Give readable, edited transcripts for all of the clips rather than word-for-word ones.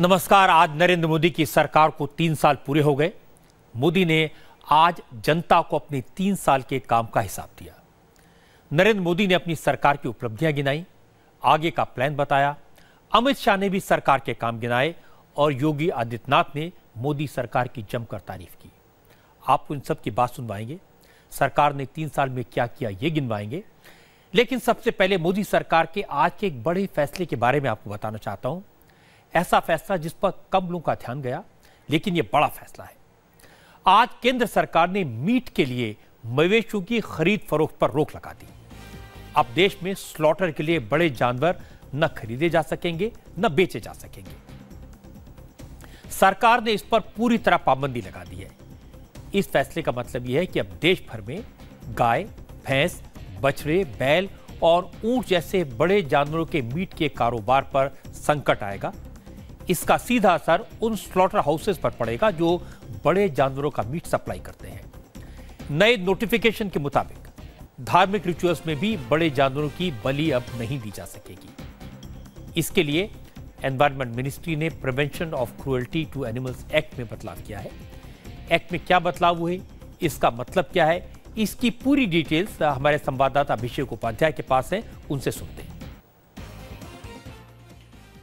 नमस्कार। आज नरेंद्र मोदी की सरकार को 3 साल पूरे हो गए। मोदी ने आज जनता को अपने 3 साल के काम का हिसाब दिया। नरेंद्र मोदी ने अपनी सरकार की उपलब्धियां गिनाई, आगे का प्लान बताया। अमित शाह ने भी सरकार के काम गिनाए और योगी आदित्यनाथ ने मोदी सरकार की जमकर तारीफ की। आपको इन सब की बात सुनवाएंगे। सरकार ने 3 साल में क्या किया ये गिनवाएंगे। लेकिन सबसे पहले मोदी सरकार के आज के एक बड़े फैसले के बारे में आपको बताना चाहता हूं। ऐसा फैसला जिस पर कम लोगों का ध्यान गया, लेकिन यह बड़ा फैसला है। आज केंद्र सरकार ने मीट के लिए मवेशियों की खरीद फरोख्त पर रोक लगा दी। अब देश में स्लॉटर के लिए बड़े जानवर न खरीदे जा सकेंगे न बेचे जा सकेंगे। सरकार ने इस पर पूरी तरह पाबंदी लगा दी है। इस फैसले का मतलब यह है कि अब देश भर में गाय, भैंस, बछड़े, बैल और ऊंट जैसे बड़े जानवरों के मीट के कारोबार पर संकट आएगा। इसका सीधा असर उन स्लॉटर हाउसेस पर पड़ेगा जो बड़े जानवरों का मीट सप्लाई करते हैं। नए नोटिफिकेशन के मुताबिक धार्मिक रिचुअल्स में भी बड़े जानवरों की बलि अब नहीं दी जा सकेगी। इसके लिए एनवायरमेंट मिनिस्ट्री ने prevention of cruelty to animals act में बदलाव किया है। एक्ट में क्या बदलाव हुए, इसका मतलब क्या है, इसकी पूरी डिटेल्स हमारे संवाददाता अभिषेक उपाध्याय के पास है, उनसे सुनते हैं।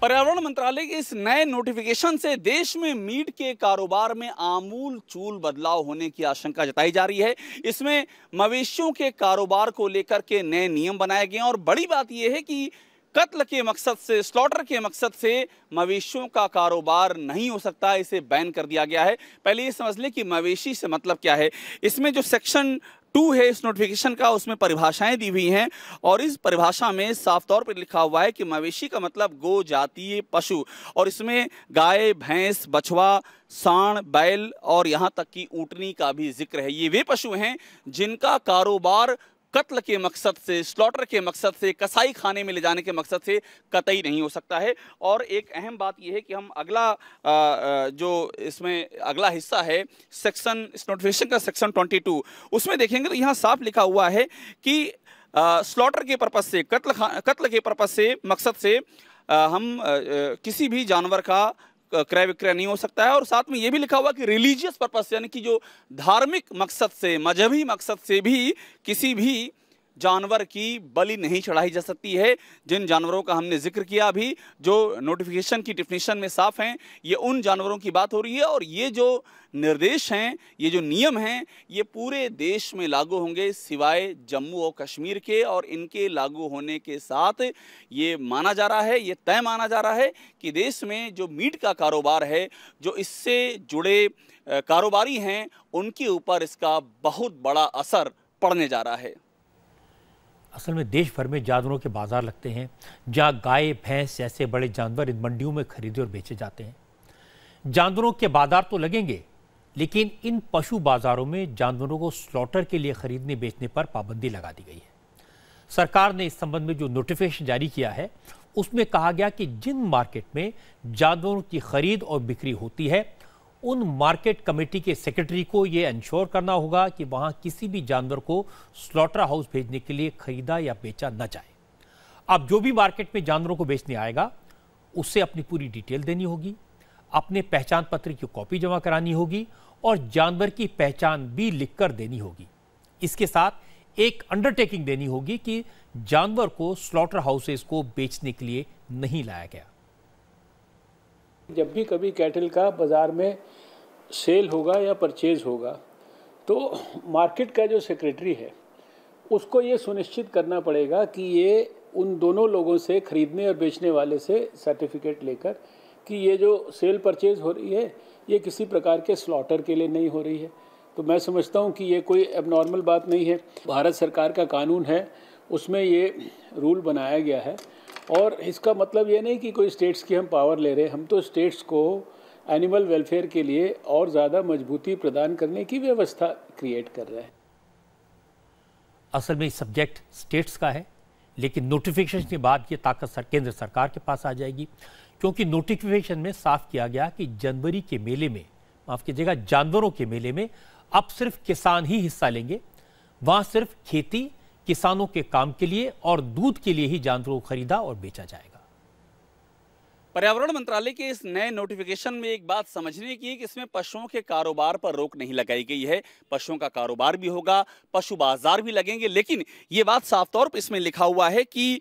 पर्यावरण मंत्रालय के इस नए नोटिफिकेशन से देश में मीट के कारोबार में आमूल चूल बदलाव होने की आशंका जताई जा रही है। इसमें मवेशियों के कारोबार को लेकर के नए नियम बनाए गए हैं और बड़ी बात यह है कि कत्ल के मकसद से, स्लॉटर के मकसद से मवेशियों का कारोबार नहीं हो सकता, इसे बैन कर दिया गया है। पहले ये समझ लें कि मवेशी से मतलब क्या है। इसमें जो सेक्शन 2 है इस नोटिफिकेशन का, उसमें परिभाषाएं दी हुई हैं और इस परिभाषा में साफ तौर पर लिखा हुआ है कि मवेशी का मतलब गो जातीय पशु, और इसमें गाय, भैंस, बछवा, सांड, बैल और यहाँ तक कि ऊँटनी का भी जिक्र है। ये वे पशु हैं जिनका कारोबार कत्ल के मकसद से, स्लॉटर के मकसद से, कसाई खाने में ले जाने के मकसद से कतई नहीं हो सकता है। और एक अहम बात यह है कि हम अगला जो इसमें अगला हिस्सा है सेक्शन, इस नोटिफिकेशन का सेक्शन 22, उसमें देखेंगे तो यहाँ साफ लिखा हुआ है कि स्लॉटर के पर्पज से, कत्ल के पर्पज से, मकसद से हम किसी भी जानवर का क्रय विक्रय नहीं हो सकता है। और साथ में यह भी लिखा हुआ कि रिलीजियस पर्पस, यानी कि जो धार्मिक मकसद से, मजहबी मकसद से भी किसी भी जानवर की बलि नहीं चढ़ाई जा सकती है। जिन जानवरों का हमने जिक्र किया अभी, जो नोटिफिकेशन की डेफिनेशन में साफ हैं, ये उन जानवरों की बात हो रही है। और ये जो निर्देश हैं, ये जो नियम हैं, ये पूरे देश में लागू होंगे सिवाय जम्मू और कश्मीर के। और इनके लागू होने के साथ ये माना जा रहा है, ये तय माना जा रहा है कि देश में जो मीट का कारोबार है, जो इससे जुड़े कारोबारी हैं, उनके ऊपर इसका बहुत बड़ा असर पड़ने जा रहा है। असल में देश भर में जानवरों के बाजार लगते हैं, जहां गाय, भैंस जैसे बड़े जानवर इन मंडियों में खरीदे और बेचे जाते हैं। जानवरों के बाजार तो लगेंगे, लेकिन इन पशु बाजारों में जानवरों को स्लॉटर के लिए खरीदने बेचने पर पाबंदी लगा दी गई है। सरकार ने इस संबंध में जो नोटिफिकेशन जारी किया है, उसमें कहा गया कि जिन मार्केट में जानवरों की खरीद और बिक्री होती है, उन मार्केट कमेटी के सेक्रेटरी को यह इंश्योर करना होगा कि वहां किसी भी जानवर को स्लॉटर हाउस भेजने के लिए खरीदा या बेचा न जाए। अब जो भी मार्केट में जानवरों को बेचने आएगा, उससे अपनी पूरी डिटेल देनी होगी, अपने पहचान पत्र की कॉपी जमा करानी होगी और जानवर की पहचान भी लिखकर देनी होगी। इसके साथ एक अंडरटेकिंग देनी होगी कि जानवर को स्लॉटर हाउसेस को बेचने के लिए नहीं लाया गया। जब भी कभी कैटल का बाज़ार में सेल होगा या परचेज होगा, तो मार्केट का जो सेक्रेटरी है उसको ये सुनिश्चित करना पड़ेगा कि ये उन दोनों लोगों से, खरीदने और बेचने वाले से सर्टिफिकेट लेकर कि ये जो सेल परचेज हो रही है ये किसी प्रकार के स्लॉटर के लिए नहीं हो रही है। तो मैं समझता हूँ कि ये कोई एबनॉर्मल बात नहीं है। भारत सरकार का कानून है, उसमें ये रूल बनाया गया है। और इसका मतलब ये नहीं कि कोई स्टेट्स की हम पावर ले रहे हैं, हम तो स्टेट्स को एनिमल वेलफेयर के लिए और ज़्यादा मजबूती प्रदान करने की व्यवस्था क्रिएट कर रहे हैं। असल में सब्जेक्ट स्टेट्स का है, लेकिन नोटिफिकेशन के बाद ये ताकत केंद्र सरकार के पास आ जाएगी, क्योंकि नोटिफिकेशन में साफ किया गया कि जनवरी के मेले में, माफ कीजिएगा, जानवरों के मेले में अब सिर्फ किसान ही हिस्सा लेंगे। वहां सिर्फ खेती, किसानों के काम के लिए और दूध के लिए ही जानवरों को खरीदा और बेचा जाएगा। पर्यावरण मंत्रालय के इस नए नोटिफिकेशन में एक बात समझने की है कि इसमें पशुओं के कारोबार पर रोक नहीं लगाई गई है। पशुओं का कारोबार भी होगा, पशु बाजार भी लगेंगे, लेकिन ये बात साफ तौर पर इसमें लिखा हुआ है कि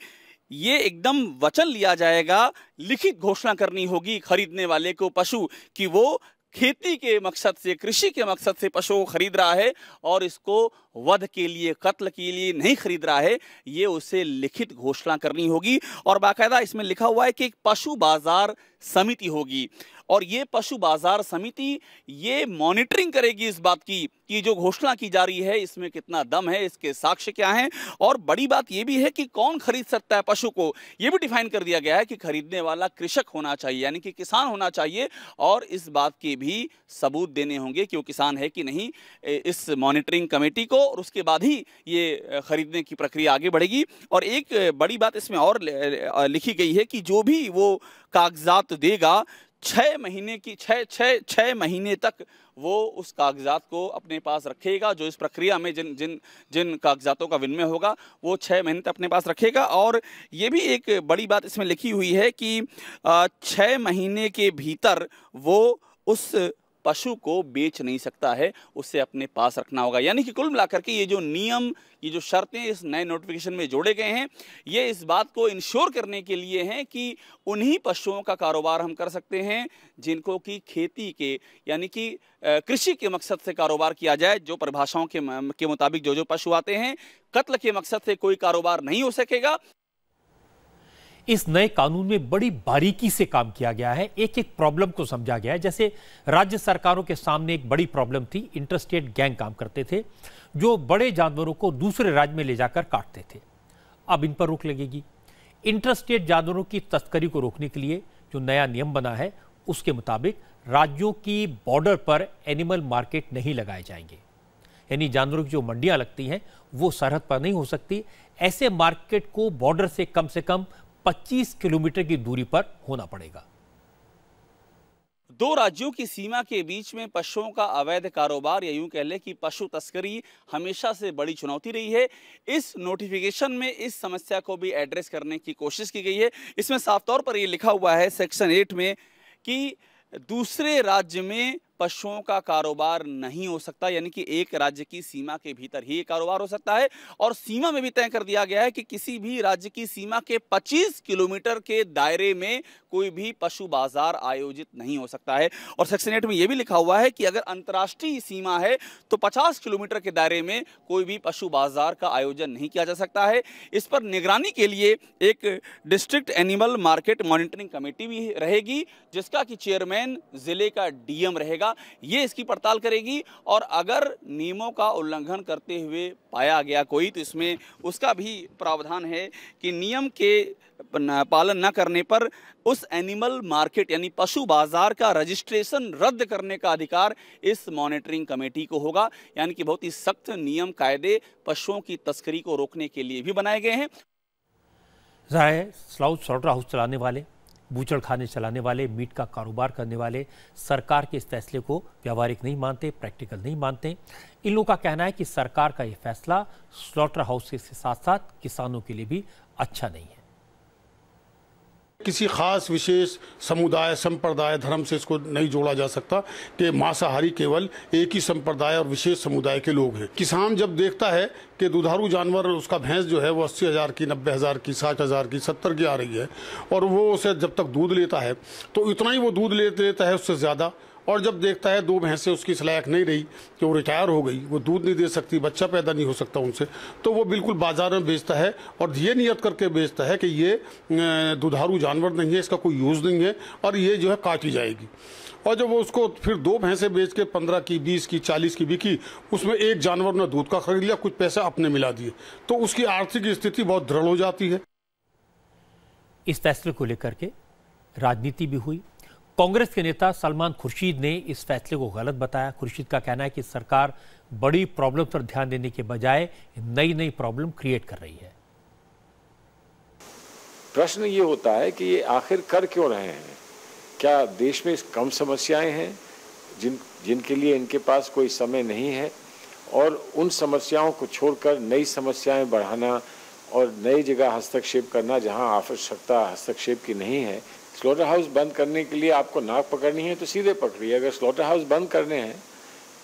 ये एकदम वचन लिया जाएगा, लिखित घोषणा करनी होगी खरीदने वाले को पशु कि वो खेती के मकसद से, कृषि के मकसद से पशु को खरीद रहा है और इसको वध के लिए, कत्ल के लिए नहीं खरीद रहा है। ये उसे लिखित घोषणा करनी होगी और बाकायदा इसमें लिखा हुआ है कि एक पशु बाजार समिति होगी और ये पशु बाजार समिति ये मॉनिटरिंग करेगी इस बात की कि जो घोषणा की जा रही है इसमें कितना दम है, इसके साक्ष्य क्या हैं। और बड़ी बात ये भी है कि कौन खरीद सकता है पशु को, ये भी डिफाइन कर दिया गया है कि खरीदने वाला कृषक होना चाहिए, यानी कि किसान होना चाहिए और इस बात के भी सबूत देने होंगे कि वो किसान है कि नहीं इस मॉनिटरिंग कमेटी को, और उसके बाद ही ये खरीदने की प्रक्रिया आगे बढ़ेगी। और एक बड़ी बात इसमें और लिखी गई है कि जो भी वो कागजात देगा 6 महीने तक वो उस कागजात को अपने पास रखेगा। जो इस प्रक्रिया में जिन कागजातों का विनिमय होगा वो 6 महीने तक अपने पास रखेगा। और ये भी एक बड़ी बात इसमें लिखी हुई है कि 6 महीने के भीतर वो उस पशु को बेच नहीं सकता है, उसे अपने पास रखना होगा। यानी कि कुल मिलाकर के ये जो नियम, ये जो शर्तें इस नए नोटिफिकेशन में जोड़े गए हैं, ये इस बात को इंश्योर करने के लिए हैं कि उन्हीं पशुओं का कारोबार हम कर सकते हैं जिनको कि खेती के यानी कि कृषि के मकसद से कारोबार किया जाए। जो परिभाषाओं के मुताबिक जो पशु आते हैं, कत्ल के मकसद से कोई कारोबार नहीं हो सकेगा। इस नए कानून में बड़ी बारीकी से काम किया गया है, एक एक प्रॉब्लम को समझा गया है। जैसे राज्य सरकारों के सामने एक बड़ी प्रॉब्लम थी, इंटरस्टेट गैंग काम करते थे जो बड़े जानवरों को दूसरे राज्य में ले जाकर काटते थे। अब इन पर रोक लगेगी। इंटरस्टेट जानवरों की तस्करी को रोकने के लिए जो नया नियम बना है उसके मुताबिक राज्यों की बॉर्डर पर एनिमल मार्केट नहीं लगाए जाएंगे, यानी जानवरों की जो मंडियां लगती हैं वो सरहद पर नहीं हो सकती। ऐसे मार्केट को बॉर्डर से कम 25 किलोमीटर की दूरी पर होना पड़ेगा। 2 राज्यों की सीमा के बीच में पशुओं का अवैध कारोबार या यूं कह लें कि पशु तस्करी हमेशा से बड़ी चुनौती रही है। इस नोटिफिकेशन में इस समस्या को भी एड्रेस करने की कोशिश की गई है। इसमें साफ तौर पर यह लिखा हुआ है सेक्शन 8 में कि दूसरे राज्य में पशुओं का कारोबार नहीं हो सकता, यानी कि एक राज्य की सीमा के भीतर ही कारोबार हो सकता है। और सीमा में भी तय कर दिया गया है कि किसी भी राज्य की सीमा के 25 किलोमीटर के दायरे में कोई भी पशु बाजार आयोजित नहीं हो सकता है। और सेक्शन 8 में यह भी लिखा हुआ है कि अगर अंतर्राष्ट्रीय सीमा है तो 50 किलोमीटर के दायरे में कोई भी पशु बाजार का आयोजन नहीं किया जा सकता है। इस पर निगरानी के लिए एक district animal market monitoring committee भी रहेगी जिसका कि चेयरमैन जिले का डीएम रहेगा। ये इसकी पड़ताल करेगी और अगर नियमों का उल्लंघन करते हुए पाया गया कोई तो इसमें उसका भी प्रावधान है कि नियम के पालन न करने पर उस एनिमल मार्केट यानी पशु बाजार का रजिस्ट्रेशन रद्द करने का अधिकार इस मॉनिटरिंग कमेटी को होगा। यानी कि बहुत ही सख्त नियम कायदे पशुओं की तस्करी को रोकने के लिए भी बनाए गए हैं। स्लॉटर हाउस चलाने वाले, बूचड़ खाने चलाने वाले, मीट का कारोबार करने वाले सरकार के इस फैसले को व्यावहारिक नहीं मानते, प्रैक्टिकल नहीं मानते। इन लोगों का कहना है कि सरकार का यह फैसला स्लॉटर हाउस के साथ साथ किसानों के लिए भी अच्छा नहीं है। किसी खास विशेष समुदाय, संप्रदाय, धर्म से इसको नहीं जोड़ा जा सकता कि मांसाहारी केवल एक ही संप्रदाय और विशेष समुदाय के लोग हैं। किसान जब देखता है कि दुधारू जानवर उसका भैंस जो है वो 80,000 की, 90,000 की, 60,000 की, 70 की आ रही है और वो उसे जब तक दूध लेता है तो इतना ही वो दूध लेता है, उससे ज़्यादा। और जब देखता है 2 भैंसें उसकी इस लायक नहीं रही कि वो रिटायर हो गई, वो दूध नहीं दे सकती, बच्चा पैदा नहीं हो सकता उनसे, तो वो बिल्कुल बाजार में बेचता है और ये नियत करके बेचता है कि ये दुधारू जानवर नहीं है, इसका कोई यूज़ नहीं है और ये जो है काटी जाएगी। और जब वो उसको फिर 2 भैंसें बेच के 15 की, 20 की, 40 की बिकी, उसमें एक जानवर ने दूध का खरीद लिया, कुछ पैसे अपने मिला दिए, तो उसकी आर्थिक स्थिति बहुत दृढ़ हो जाती है। इस फैसले को लेकर के राजनीति भी हुई। कांग्रेस के नेता सलमान खुर्शीद ने इस फैसले को गलत बताया। खुर्शीद का कहना है कि सरकार बड़ी प्रॉब्लम पर ध्यान देने के बजाय नई प्रॉब्लम क्रिएट कर रही है। प्रश्न ये होता है कि ये आखिर कर क्यों रहे हैं? क्या देश में कम समस्याएं हैं जिनके लिए इनके पास कोई समय नहीं है, और उन समस्याओं को छोड़कर नई समस्याएं बढ़ाना और नई जगह हस्तक्षेप करना जहां आवश्यकता हस्तक्षेप की नहीं है, स्लॉटर हाउस बंद करने के लिए आपको नाक पकड़नी है तो सीधे पकड़िए। अगर स्लॉटर हाउस बंद करने हैं,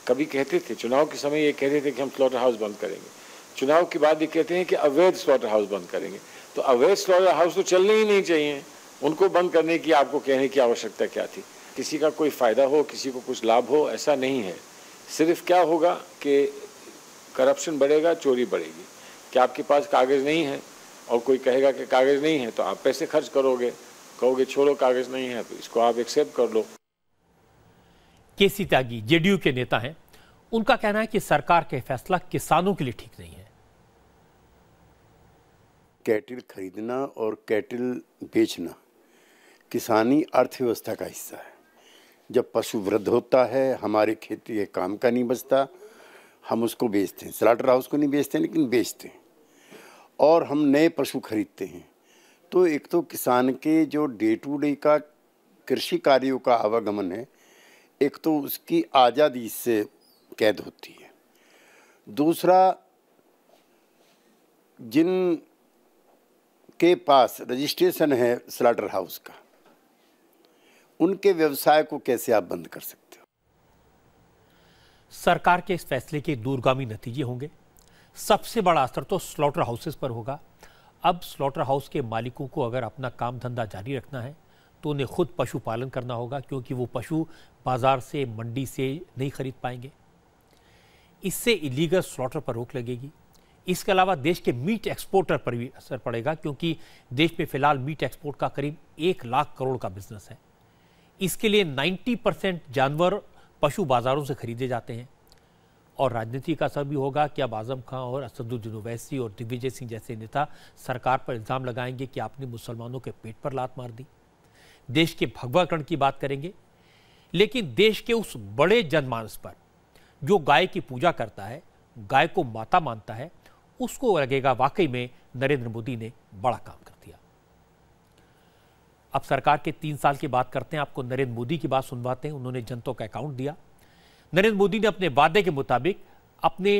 कभी कहते थे चुनाव के समय ये कहते थे कि हम स्लॉटर हाउस बंद करेंगे, चुनाव के बाद ये कहते हैं कि अवैध स्लॉटर हाउस बंद करेंगे। तो अवैध स्लॉटर हाउस तो चलने ही नहीं चाहिए, उनको बंद करने की आपको कहने की आवश्यकता क्या थी? किसी का कोई फायदा हो, किसी को कुछ लाभ हो, ऐसा नहीं है। सिर्फ क्या होगा कि करप्शन बढ़ेगा, चोरी बढ़ेगी। कि आपके पास कागज नहीं है और कोई कहेगा कि कागज नहीं है तो आप पैसे खर्च करोगे, कहोगे छोड़ो कागज नहीं है तो इसको आप एक्सेप्ट कर लो। केसी त्यागी जेडीयू के नेता हैं। उनका कहना है कि सरकार का फैसला किसानों के लिए ठीक नहीं है। कैटल खरीदना और कैटल बेचना किसानी अर्थव्यवस्था का हिस्सा है। जब पशु वृद्ध होता है, हमारे खेती के काम का नहीं बचता, हम उसको बेचते हैं। स्लॉटर हाउस को नहीं बेचते हैं, लेकिन बेचते हैं। और हम नए पशु खरीदते हैं। तो एक तो किसान के जो डे टू डे का कृषि कार्यों का आवागमन है, एक तो उसकी आज़ादी से कैद होती है। दूसरा, जिन के पास रजिस्ट्रेशन है स्लॉटर हाउस का, उनके व्यवसाय को कैसे आप बंद कर सकते हो? सरकार के इस फैसले के दूरगामी नतीजे होंगे। सबसे बड़ा असर तो स्लॉटर हाउसेस पर होगा। अब स्लॉटर हाउस के मालिकों को अगर अपना काम धंधा जारी रखना है तो उन्हें खुद पशुपालन करना होगा, क्योंकि वो पशु बाजार से, मंडी से नहीं खरीद पाएंगे। इससे इलीगल स्लॉटर पर रोक लगेगी। इसके अलावा देश के मीट एक्सपोर्टर पर भी असर पड़ेगा, क्योंकि देश में फिलहाल मीट एक्सपोर्ट का करीब 1 लाख करोड़ का बिजनेस है। इसके लिए 90% जानवर पशु बाजारों से खरीदे जाते हैं। और राजनीति का असर भी होगा कि अब आजम खां और असदुद्दीन ओवैसी और दिग्विजय सिंह जैसे नेता सरकार पर इल्ज़ाम लगाएंगे कि आपने मुसलमानों के पेट पर लात मार दी। देश के भगवाकरण की बात करेंगे, लेकिन देश के उस बड़े जनमानस पर जो गाय की पूजा करता है, गाय को माता मानता है, उसको लगेगा वाकई में नरेंद्र मोदी ने बड़ा काम कर दिया। अब सरकार के 3 साल की बात करते हैं। आपको नरेंद्र मोदी की बात सुनवाते हैं। उन्होंने जनता का अकाउंट दिया। नरेंद्र मोदी ने अपने वादे के मुताबिक अपने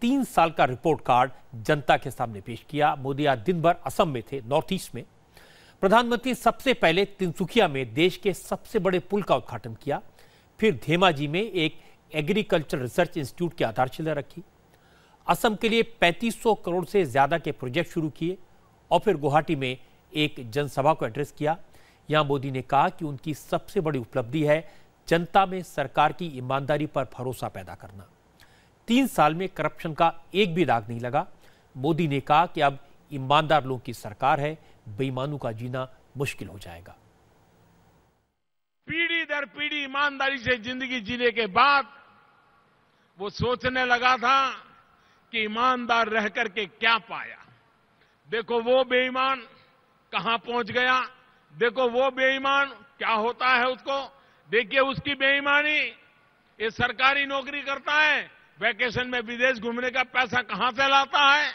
3 साल का रिपोर्ट कार्ड जनता के सामने पेश किया। मोदी आज दिन भर असम में थे, नॉर्थ ईस्ट में। प्रधानमंत्री सबसे पहले तिनसुकिया में देश के सबसे बड़े पुल का उद्घाटन किया, फिर धेमाजी में एक एग्रीकल्चर रिसर्च इंस्टीट्यूट की आधारशिला रखी, असम के लिए 3500 करोड़ से ज्यादा के प्रोजेक्ट शुरू किए और फिर गुवाहाटी में एक जनसभा को एड्रेस किया। यहां मोदी ने कहा कि उनकी सबसे बड़ी उपलब्धि है जनता में सरकार की ईमानदारी पर भरोसा पैदा करना। 3 साल में करप्शन का एक भी दाग नहीं लगा। मोदी ने कहा कि अब ईमानदार लोगों की सरकार है, बेईमानों का जीना मुश्किल हो जाएगा। पीढ़ी दर पीढ़ी ईमानदारी से जिंदगी जीने के बाद वो सोचने लगा था कि ईमानदार रह करके क्या पाया। देखो वो बेईमान कहां पहुंच गया, देखो वो बेईमान क्या होता है उसको, देखिए उसकी बेईमानी। ये सरकारी नौकरी करता है, वैकेशन में विदेश घूमने का पैसा कहां से लाता है।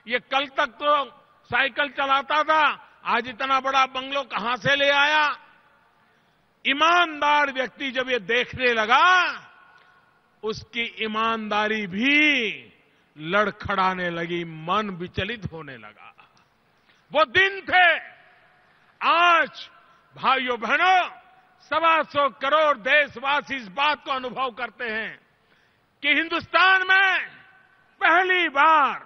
ये कल तक तो साइकिल चलाता था, आज इतना बड़ा बंगलो कहां से ले आया। ईमानदार व्यक्ति जब ये देखने लगा, उसकी ईमानदारी भी लड़खड़ाने लगी, मन विचलित होने लगा। वो दिन थे। आज भाइयों बहनों, 125 करोड़ देशवासी इस बात को अनुभव करते हैं कि हिंदुस्तान में पहली बार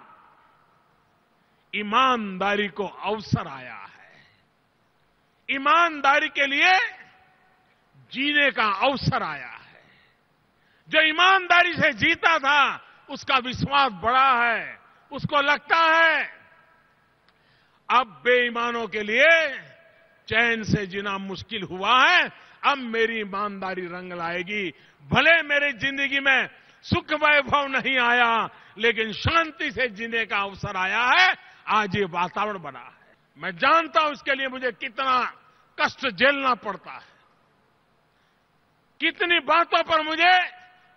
ईमानदारी को अवसर आया है। ईमानदारी के लिए जीने का अवसर आया है। जो ईमानदारी से जीता था उसका विश्वास बढ़ा है, उसको लगता है अब बेईमानों के लिए चैन से जीना मुश्किल हुआ है, अब मेरी ईमानदारी रंग लाएगी। भले मेरी जिंदगी में सुख वैभव नहीं आया, लेकिन शांति से जीने का अवसर आया है। आज ये वातावरण बना है। मैं जानता हूं इसके लिए मुझे कितना कष्ट झेलना पड़ता है, कितनी बातों पर मुझे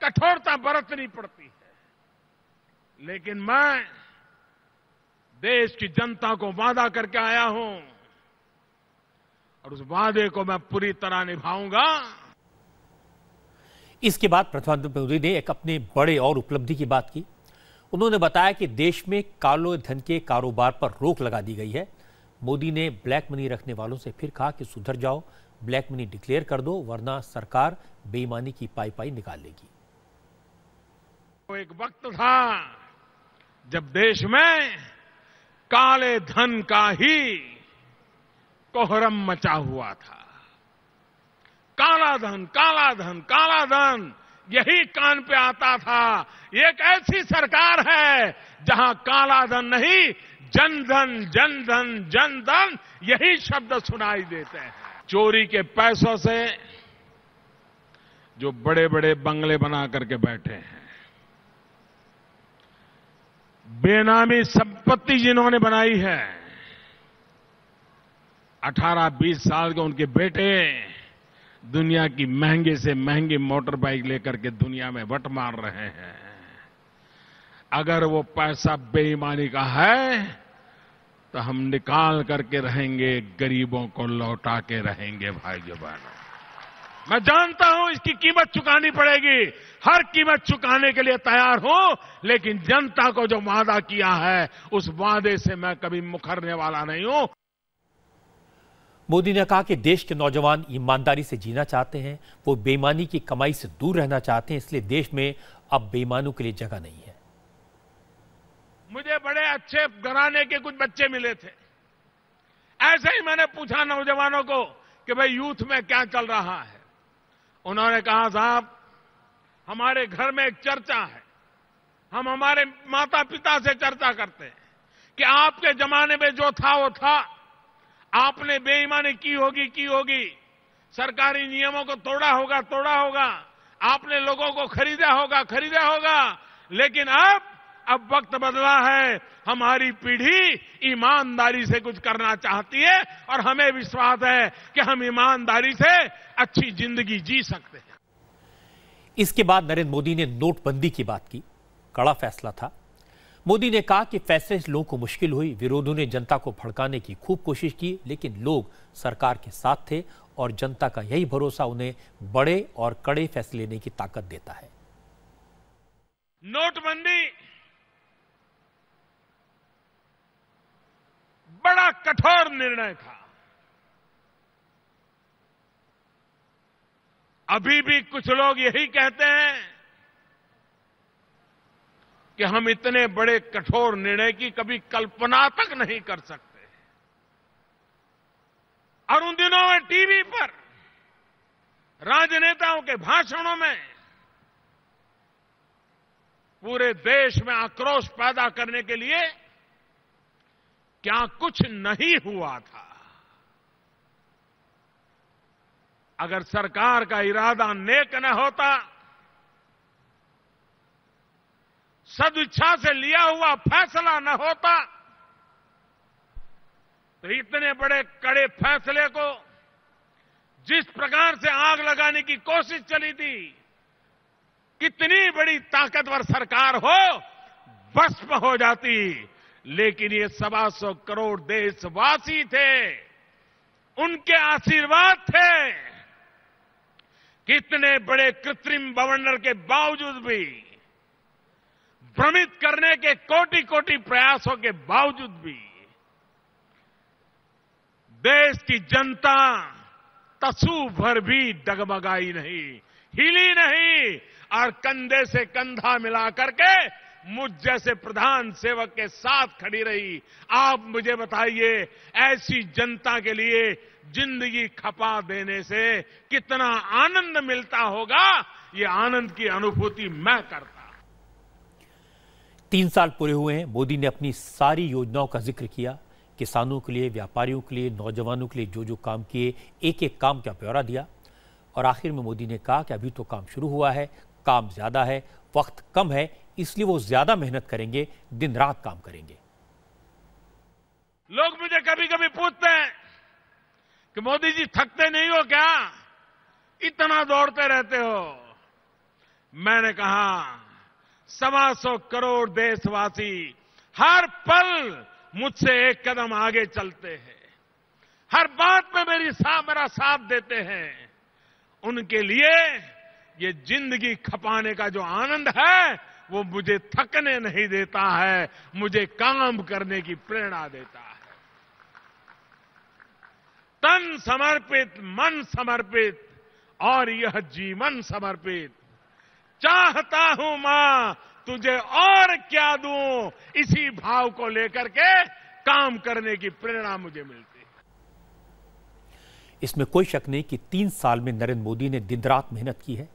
कठोरता बरतनी पड़ती है, लेकिन मैं देश की जनता को वादा करके आया हूं और उस वादे को मैं पूरी तरह निभाऊंगा। इसके बाद प्रधानमंत्री मोदी ने एक अपने बड़े और उपलब्धि की बात की। उन्होंने बताया कि देश में काले धन के कारोबार पर रोक लगा दी गई है। मोदी ने ब्लैक मनी रखने वालों से फिर कहा कि सुधर जाओ, ब्लैक मनी डिक्लेयर कर दो, वरना सरकार बेईमानी की पाई पाई निकाल लेगी। एक वक्त था जब देश में काले धन का ही कोहरम मचा हुआ था। काला धन, काला धन, काला धन, यही कान पे आता था। एक ऐसी सरकार है जहां काला धन नहीं, जनधन, जनधन, जनधन, यही शब्द सुनाई देते हैं। चोरी के पैसों से जो बड़े बड़े बंगले बना करके बैठे हैं, बेनामी संपत्ति जिन्होंने बनाई है, 18-20 साल के उनके बेटे दुनिया की महंगे से महंगी मोटर बाइक लेकर के दुनिया में वट मार रहे हैं। अगर वो पैसा बेईमानी का है तो हम निकाल करके रहेंगे, गरीबों को लौटा के रहेंगे। भाइयों बहनों, मैं जानता हूं इसकी कीमत चुकानी पड़ेगी, हर कीमत चुकाने के लिए तैयार हूं, लेकिन जनता को जो वादा किया है उस वादे से मैं कभी मुकरने वाला नहीं हूं। मोदी ने कहा कि देश के नौजवान ईमानदारी से जीना चाहते हैं, वो बेईमानी की कमाई से दूर रहना चाहते हैं, इसलिए देश में अब बेईमानों के लिए जगह नहीं है। मुझे बड़े अच्छे घराने के कुछ बच्चे मिले थे। ऐसे ही मैंने पूछा नौजवानों को कि भाई यूथ में क्या चल रहा है। उन्होंने कहा, साहब हमारे घर में एक चर्चा है, हम हमारे माता पिता से चर्चा करते हैं कि आपके जमाने में जो था वो था, आपने बेईमानी की होगी, सरकारी नियमों को तोड़ा होगा, आपने लोगों को खरीदा होगा, लेकिन अब वक्त बदला है। हमारी पीढ़ी ईमानदारी से कुछ करना चाहती है और हमें विश्वास है कि हम ईमानदारी से अच्छी जिंदगी जी सकते हैं। इसके बाद नरेंद्र मोदी ने नोटबंदी की बात की। कड़ा फैसला था। मोदी ने कहा कि फैसले से लोगों को मुश्किल हुई, विरोधियों ने जनता को भड़काने की खूब कोशिश की, लेकिन लोग सरकार के साथ थे और जनता का यही भरोसा उन्हें बड़े और कड़े फैसले लेने की ताकत देता है। नोटबंदी बड़ा कठोर निर्णय था। अभी भी कुछ लोग यही कहते हैं कि हम इतने बड़े कठोर निर्णय की कभी कल्पना तक नहीं कर सकते। और उन दिनों में टीवी पर राजनेताओं के भाषणों में पूरे देश में आक्रोश पैदा करने के लिए क्या कुछ नहीं हुआ था। अगर सरकार का इरादा नेक न होता, सदिच्छा से लिया हुआ फैसला न होता, तो इतने बड़े कड़े फैसले को जिस प्रकार से आग लगाने की कोशिश चली थी, कितनी बड़ी ताकतवर सरकार हो, भस्म हो जाती। लेकिन ये 125 करोड़ देशवासी थे, उनके आशीर्वाद थे। कितने बड़े कृत्रिम बवंडर के बावजूद भी, भ्रमित करने के कोटि प्रयासों के बावजूद भी देश की जनता तसू भर भी डगमगाई नहीं, हिली नहीं और कंधे से कंधा मिला करके मुझ जैसे प्रधान सेवक के साथ खड़ी रही। आप मुझे बताइए, ऐसी जनता के लिए जिंदगी खपा देने से कितना आनंद मिलता होगा। ये आनंद की अनुभूति मैं करता। 3 साल पूरे हुए हैं। मोदी ने अपनी सारी योजनाओं का जिक्र किया। किसानों के लिए, व्यापारियों के लिए, नौजवानों के लिए जो जो काम किए, एक एक काम का ब्यौरा दिया। और आखिर में मोदी ने कहा कि अभी तो काम शुरू हुआ है, काम ज्यादा है, वक्त कम है, इसलिए वो ज्यादा मेहनत करेंगे, दिन रात काम करेंगे। लोग मुझे कभी कभी पूछते हैं कि मोदी जी थकते नहीं हो क्या, इतना दौड़ते रहते हो। मैंने कहा 125 करोड़ देशवासी हर पल मुझसे एक कदम आगे चलते हैं, हर बात में मेरा साथ देते हैं। उनके लिए ये जिंदगी खपाने का जो आनंद है वो मुझे थकने नहीं देता है, मुझे काम करने की प्रेरणा देता है। तन समर्पित, मन समर्पित और यह जीवन समर्पित। चाहता हूं मां तुझे और क्या दूं, इसी भाव को लेकर के काम करने की प्रेरणा मुझे मिलती है। इसमें कोई शक नहीं कि 3 साल में नरेंद्र मोदी ने दिन रात मेहनत की है।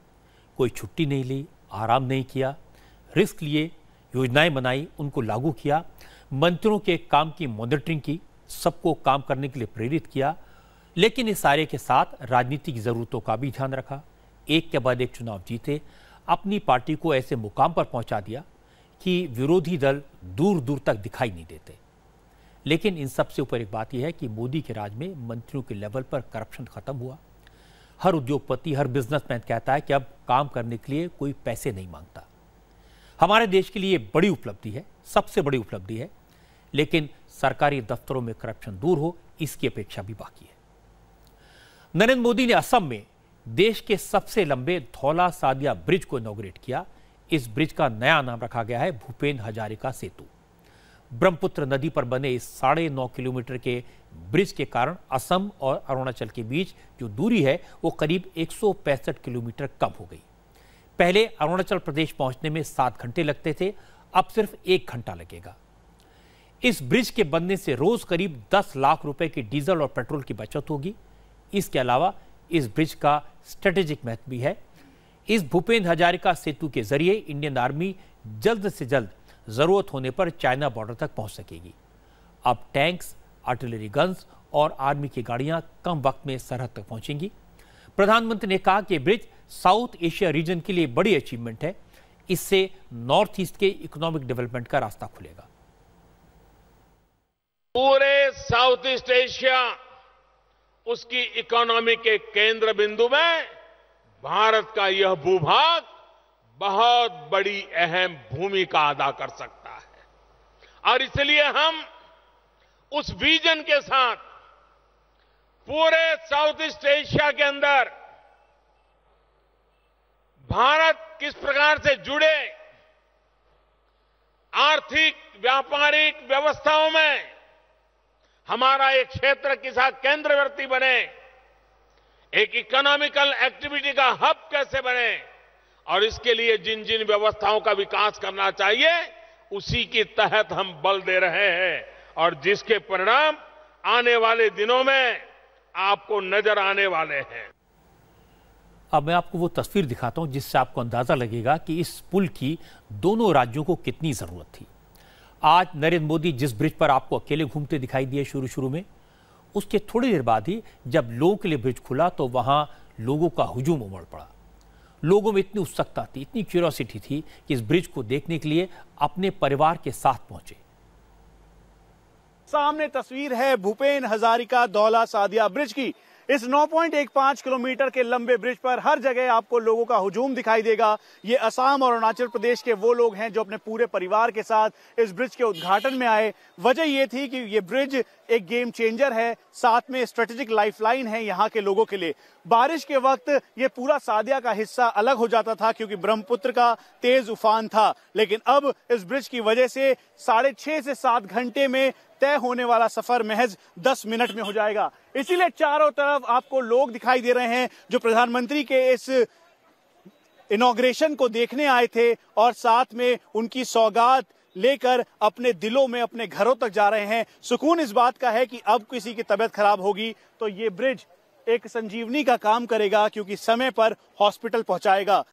कोई छुट्टी नहीं ली, आराम नहीं किया, रिस्क लिए, योजनाएं बनाई, उनको लागू किया, मंत्रियों के काम की मॉनिटरिंग की, सबको काम करने के लिए प्रेरित किया। लेकिन इस सारे के साथ राजनीति की जरूरतों का भी ध्यान रखा। एक के बाद एक चुनाव जीते, अपनी पार्टी को ऐसे मुकाम पर पहुंचा दिया कि विरोधी दल दूर दूर तक दिखाई नहीं देते। लेकिन इन सबसे ऊपर एक बात यह है कि मोदी के राज में मंत्रियों के लेवल पर करप्शन खत्म हुआ। हर उद्योगपति, हर बिजनेसमैन कहता है कि अब काम करने के लिए कोई पैसे नहीं मांगता। हमारे देश के लिए बड़ी उपलब्धि है, सबसे बड़ी उपलब्धि है। लेकिन सरकारी दफ्तरों में करप्शन दूर हो, इसकी अपेक्षा भी बाकी है। नरेंद्र मोदी ने असम में देश के सबसे लंबे धौला सादिया ब्रिज को इनॉग्रेट किया। इस ब्रिज का नया नाम रखा गया है भूपेन हजारिका सेतु। ब्रह्मपुत्र नदी पर बने इस 9.5 किलोमीटर के ब्रिज के कारण असम और अरुणाचल के बीच जो दूरी है वो करीब 165 किलोमीटर कम हो गई। पहले अरुणाचल प्रदेश पहुंचने में 7 घंटे लगते थे, अब सिर्फ 1 घंटा लगेगा। इस ब्रिज के बनने से रोज करीब 10 लाख रुपए की डीजल और पेट्रोल की बचत होगी। इसके अलावा इस ब्रिज का स्ट्रेटेजिक महत्व भी है। इस भूपेन हजारिका सेतु के जरिए इंडियन आर्मी जल्द से जल्द जरूरत होने पर चाइना बॉर्डर तक पहुंच सकेगी। अब टैंक्स, आर्टिलरी गन्स और आर्मी की गाड़ियां कम वक्त में सरहद तक पहुंचेंगी। प्रधानमंत्री ने कहा कि ब्रिज साउथ एशिया रीजन के लिए बड़ी अचीवमेंट है। इससे नॉर्थ ईस्ट के इकोनॉमिक डेवलपमेंट का रास्ता खुलेगा। पूरे साउथ ईस्ट एशिया उसकी इकोनॉमी के केंद्र बिंदु में भारत का यह भूभाग बहुत बड़ी अहम भूमिका अदा कर सकता है। और इसलिए हम उस विजन के साथ पूरे साउथ ईस्ट एशिया के अंदर भारत किस प्रकार से जुड़े, आर्थिक व्यापारिक व्यवस्थाओं में हमारा एक क्षेत्र किसा केंद्रवर्ती बने, एक इकोनॉमिकल एक्टिविटी का हब कैसे बने, और इसके लिए जिन जिन व्यवस्थाओं का विकास करना चाहिए उसी के तहत हम बल दे रहे हैं। और जिसके परिणाम आने वाले दिनों में आपको नजर आने वाले हैं। अब मैं आपको वो तस्वीर दिखाता हूं जिससे आपको अंदाजा लगेगा कि इस पुल की दोनों राज्यों को कितनी जरूरत थी। आज नरेंद्र मोदी जिस ब्रिज पर आपको अकेले घूमते दिखाई दिए शुरू में, उसके थोड़ी देर बाद ही जब लोगों के लिए ब्रिज खुला तो वहां लोगों का हुजूम उमड़ पड़ा। लोगों में इतनी उत्सुकता थी, इतनी क्यूरियोसिटी थी कि इस ब्रिज को देखने के लिए अपने परिवार के साथ पहुंचे। सामने तस्वीर है भूपेन हजारिका धौला सादिया ब्रिज की। इस 9.15 किलोमीटर के लंबे ब्रिज पर हर जगह आपको लोगों का हुजूम दिखाई देगा। ये असम और अरुणाचल प्रदेश के वो लोग हैं जो अपने पूरे परिवार के साथ इस ब्रिज के उद्घाटन में आए। वजह ये थी कि ये ब्रिज एक गेम चेंजर है, साथ में स्ट्रेटेजिक लाइफलाइन है यहाँ के लोगों के लिए। बारिश के वक्त ये पूरा सादिया का हिस्सा अलग हो जाता था क्योंकि ब्रह्मपुत्र का तेज उफान था, लेकिन अब इस ब्रिज की वजह से 6.5 से 7 घंटे में तय होने वाला सफर महज 10 मिनट में हो जाएगा। इसीलिए चारों तरफ आपको लोग दिखाई दे रहे हैं जो प्रधानमंत्री के इस इनॉग्रेशन को देखने आए थे और साथ में उनकी सौगात लेकर अपने दिलों में, अपने घरों तक जा रहे हैं। सुकून इस बात का है कि अब किसी की तबीयत खराब होगी तो ये ब्रिज एक संजीवनी का काम करेगा क्योंकि समय पर हॉस्पिटल पहुंचाएगा।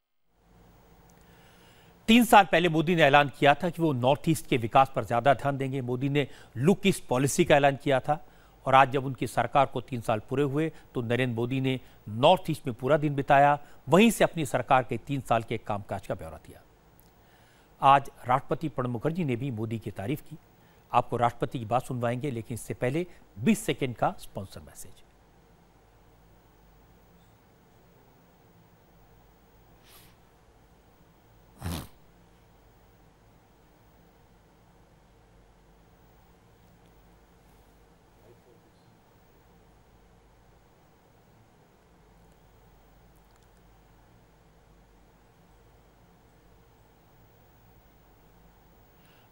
3 साल पहले मोदी ने ऐलान किया था कि वो नॉर्थ ईस्ट के विकास पर ज्यादा ध्यान देंगे। मोदी ने लुक ईस्ट पॉलिसी का ऐलान किया था और आज जब उनकी सरकार को 3 साल पूरे हुए तो नरेंद्र मोदी ने नॉर्थ ईस्ट में पूरा दिन बिताया, वहीं से अपनी सरकार के 3 साल के कामकाज का ब्यौरा दिया। आज राष्ट्रपति प्रणब मुखर्जी ने भी मोदी की तारीफ की। आपको राष्ट्रपति की बात सुनवाएंगे, लेकिन इससे पहले 20 सेकेंड का स्पॉन्सर मैसेज।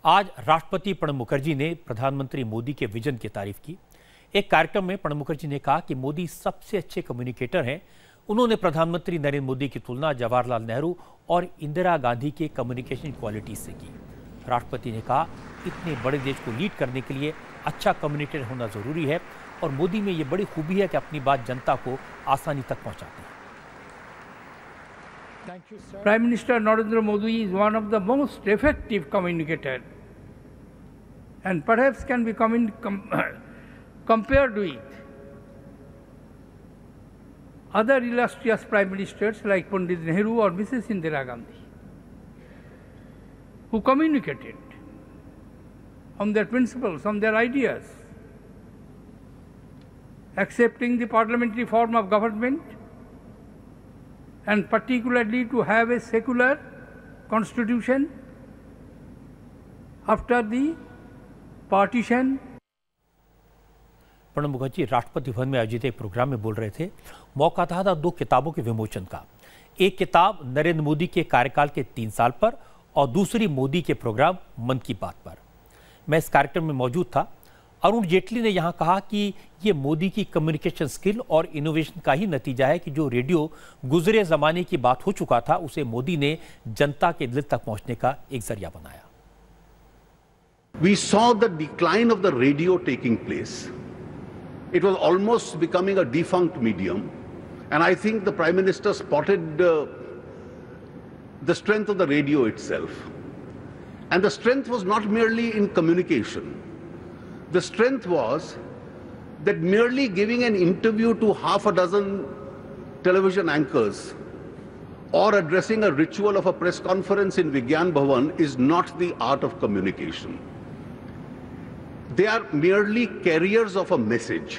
आज राष्ट्रपति प्रणब मुखर्जी ने प्रधानमंत्री मोदी के विजन की तारीफ की। एक कार्यक्रम में प्रणब मुखर्जी ने कहा कि मोदी सबसे अच्छे कम्युनिकेटर हैं। उन्होंने प्रधानमंत्री नरेंद्र मोदी की तुलना जवाहरलाल नेहरू और इंदिरा गांधी के कम्युनिकेशन क्वालिटी से की। राष्ट्रपति ने कहा, इतने बड़े देश को लीड करने के लिए अच्छा कम्युनिकेटर होना जरूरी है और मोदी में ये बड़ी खूबी है कि अपनी बात जनता को आसानी तक पहुंचाते हैं। Prime Minister Narendra Modi is one of the most effective communicator and perhaps can be compared with other illustrious prime ministers like Pandit Nehru or Mrs. Indira Gandhi, who communicated on their principles, on their ideas, accepting the parliamentary form of government and particularly to have a secular constitution after the partition. Pranab Mukherjee Rashtrapati Bhavan में आयोजित एक programme में बोल रहे थे। मौका था 2 किताबों के विमोचन का। एक किताब नरेंद्र मोदी के कार्यकाल के 3 साल पर और दूसरी मोदी के प्रोग्राम मन की बात पर। मैं इस कार्यक्रम में मौजूद था। अरुण जेटली ने यहां कहा कि ये मोदी की कम्युनिकेशन स्किल और इनोवेशन का ही नतीजा है कि जो रेडियो गुजरे जमाने की बात हो चुका था उसे मोदी ने जनता के दिल तक पहुंचने का एक जरिया बनाया। We saw the decline of the radio taking place. It was almost becoming a defunct medium, and I think the Prime Minister spotted the strength of the radio itself. And the strength was not merely in communication. The strength was that merely giving an interview to half a dozen television anchors or addressing a ritual of a press conference in Vigyan Bhavan is not the art of communication. They are merely carriers of a message.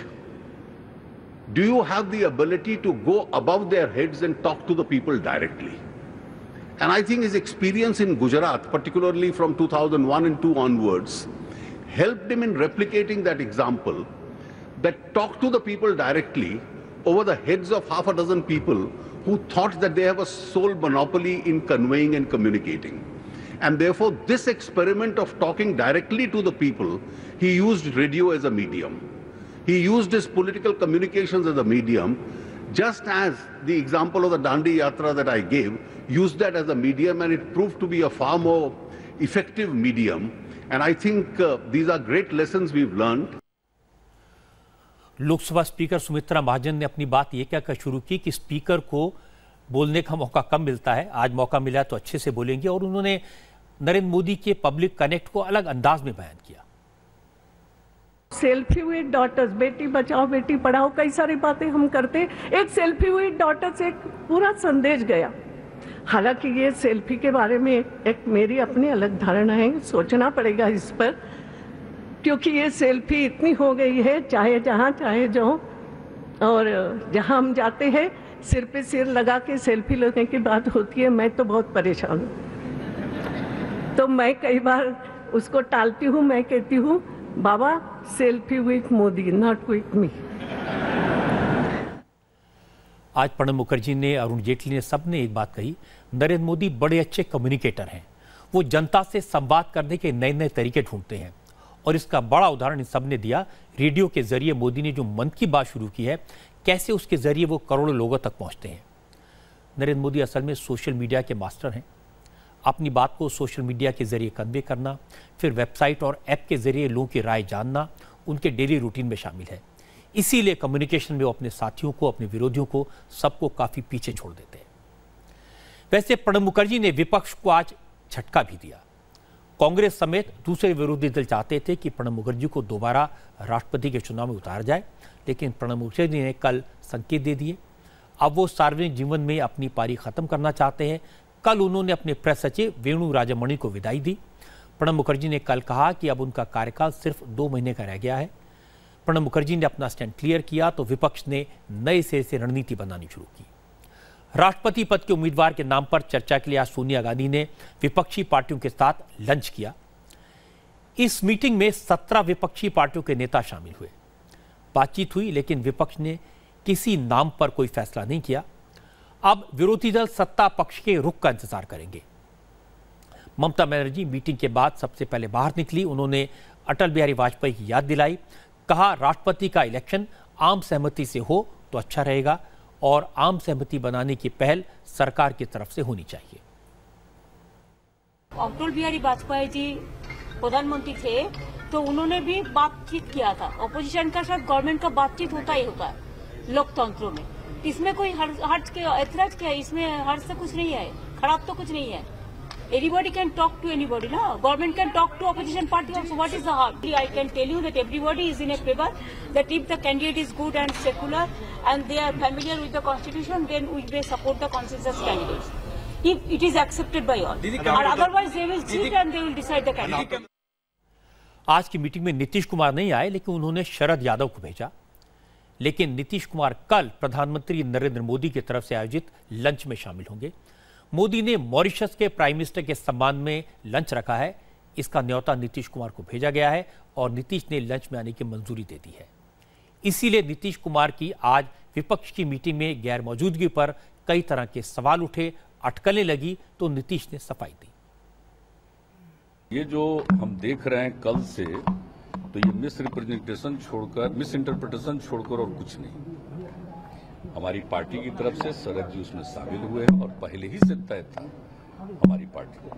Do you have the ability to go above their heads and talk to the people directly? And I think his experience in Gujarat, particularly from 2001 and 2 onwards, helped him in replicating that example, that talk to the people directly over the heads of half a dozen people who thought that they have a sole monopoly in conveying and communicating. And therefore, this experiment of talking directly to the people, he used radio as a medium. He used his political communications as a medium, just as the example of the Dandi Yatra that I gave used that as a medium, and it proved to be a far more effective medium. And I think these are great lessons we've learned. Lok Sabha speaker Sumitra Mahajan ने अपनी बात ये कहकर शुरू की कि speaker को बोलने का मौका कम मिलता है, आज मौका मिला तो अच्छे से बोलेंगे, और उन्होंने नरेंद्र मोदी के पब्लिक कनेक्ट को अलग अंदाज में बयान किया। Selfie with daughters, Beti Bachao Beti Padhao, कई सारी बातें हम करते। एक सेल्फी विद डॉटर से एक पूरा संदेश गया। हालांकि ये सेल्फी के बारे में एक मेरी अपनी अलग धारणा है, सोचना पड़ेगा इस पर, क्योंकि ये सेल्फी इतनी हो गई है, चाहे जहाँ चाहे जाओ, और जहाँ हम जाते हैं सिर पे सिर लगा के सेल्फी लेने की बात होती है। मैं तो बहुत परेशान हूँ, तो मैं कई बार उसको टालती हूँ। मैं कहती हूँ, बाबा selfie with Modi, not with me. आज प्रणब मुखर्जी ने, अरुण जेटली ने, सबने एक बात कही, नरेंद्र मोदी बड़े अच्छे कम्युनिकेटर हैं। वो जनता से संवाद करने के नए नए तरीके ढूंढते हैं और इसका बड़ा उदाहरण इन सब ने दिया। रेडियो के जरिए मोदी ने जो मन की बात शुरू की है, कैसे उसके जरिए वो करोड़ों लोगों तक पहुंचते हैं। नरेंद्र मोदी असल में सोशल मीडिया के मास्टर हैं। अपनी बात को सोशल मीडिया के जरिए कन्वे करना, फिर वेबसाइट और ऐप के जरिए लोगों की राय जानना उनके डेली रूटीन में शामिल है। इसीलिए कम्युनिकेशन में वो अपने साथियों को, अपने विरोधियों को, सबको काफी पीछे छोड़ देते हैं। वैसे प्रणब मुखर्जी ने विपक्ष को आज झटका भी दिया। कांग्रेस समेत दूसरे विरोधी दल चाहते थे कि प्रणब मुखर्जी को दोबारा राष्ट्रपति के चुनाव में उतारा जाए, लेकिन प्रणब मुखर्जी ने कल संकेत दे दिए। अब वो सार्वजनिक जीवन में अपनी पारी खत्म करना चाहते हैं। कल उन्होंने अपने प्रेस सचिव वेणु राजामणि को विदाई दी। प्रणब मुखर्जी ने कल कहा कि अब उनका कार्यकाल सिर्फ 2 महीने का रह गया है। प्रणब मुखर्जी ने अपना स्टैंड क्लियर किया तो विपक्ष ने नए सिरे से रणनीति बनानी शुरू की। राष्ट्रपति पद के उम्मीदवार के नाम पर चर्चा के लिए आज सोनिया गांधी ने विपक्षी पार्टियों के साथ लंच किया। इस मीटिंग में 17 विपक्षी पार्टियों के नेता शामिल हुए। बातचीत हुई, लेकिन विपक्ष ने किसी नाम पर कोई फैसला नहीं किया। अब विरोधी दल सत्ता पक्ष के रुख का इंतजार करेंगे। ममता बनर्जी मीटिंग के बाद सबसे पहले बाहर निकली। उन्होंने अटल बिहारी वाजपेयी की याद दिलाई। कहा, राष्ट्रपति का इलेक्शन आम सहमति से हो तो अच्छा रहेगा और आम सहमति बनाने की पहल सरकार की तरफ से होनी चाहिए। अटल बिहारी वाजपेयी जी प्रधानमंत्री थे तो उन्होंने भी बातचीत किया था। ऑपोजिशन का साथ गवर्नमेंट का बातचीत होता ही होता है लोकतंत्रों में। इसमें कोई हर्ष के ऐतराज क्या है? इसमें हर्ष से कुछ नहीं है, खराब तो कुछ नहीं है। Anybody can talk to anybody, no? Government can talk to opposition party also. What is the harm? I can tell you that everybody is in a favor that if the candidate is good and secular and they are familiar with the constitution, then we may support the consensus candidates. If it is accepted by all, or otherwise they will cheat and they will decide the candidate. आज की meeting में नीतीश कुमार नहीं आए, लेकिन उन्होंने शरद यादव को भेजा। लेकिन नीतीश कुमार कल प्रधानमंत्री नरेंद्र मोदी की तरफ से आयोजित लंच में शामिल होंगे। मोदी ने मॉरिशस के प्राइम मिनिस्टर के सम्मान में लंच रखा है। इसका न्योता नीतीश कुमार को भेजा गया है और नीतीश ने लंच में आने की मंजूरी दे दी है। इसीलिए नीतीश कुमार की आज विपक्ष की मीटिंग में गैर मौजूदगी पर कई तरह के सवाल उठे, अटकलें लगी, तो नीतीश ने सफाई दी। ये जो हम देख रहे हैं कल से, तो ये मिस रिप्रेजेंटेशन छोड़कर, मिस इंटरप्रिटेशन छोड़कर और कुछ नहीं। हमारी पार्टी की तरफ से शरद जी उसमें शामिल हुए हैं और पहले ही से तय था हमारी पार्टी को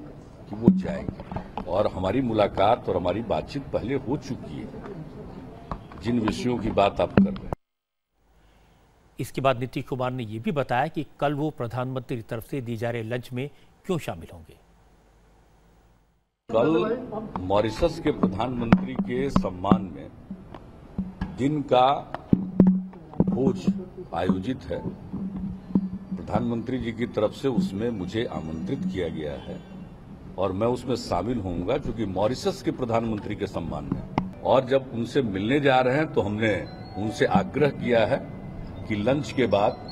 कि वो जाएंगे और हमारी मुलाकात और हमारी बातचीत पहले हो चुकी है जिन विषयों की बात आप कर रहे हैं। इसके बाद नीतीश कुमार ने यह भी बताया कि कल वो प्रधानमंत्री की तरफ से दी जा रहे लंच में क्यों शामिल होंगे। कल मॉरिशस के प्रधानमंत्री के सम्मान में दिन का भोज आयोजित है। प्रधानमंत्री जी की तरफ से उसमें मुझे आमंत्रित किया गया है और मैं उसमें शामिल होऊंगा, क्योंकि मॉरिशस के प्रधानमंत्री के सम्मान में। और जब उनसे मिलने जा रहे हैं तो हमने उनसे आग्रह किया है कि लंच के बाद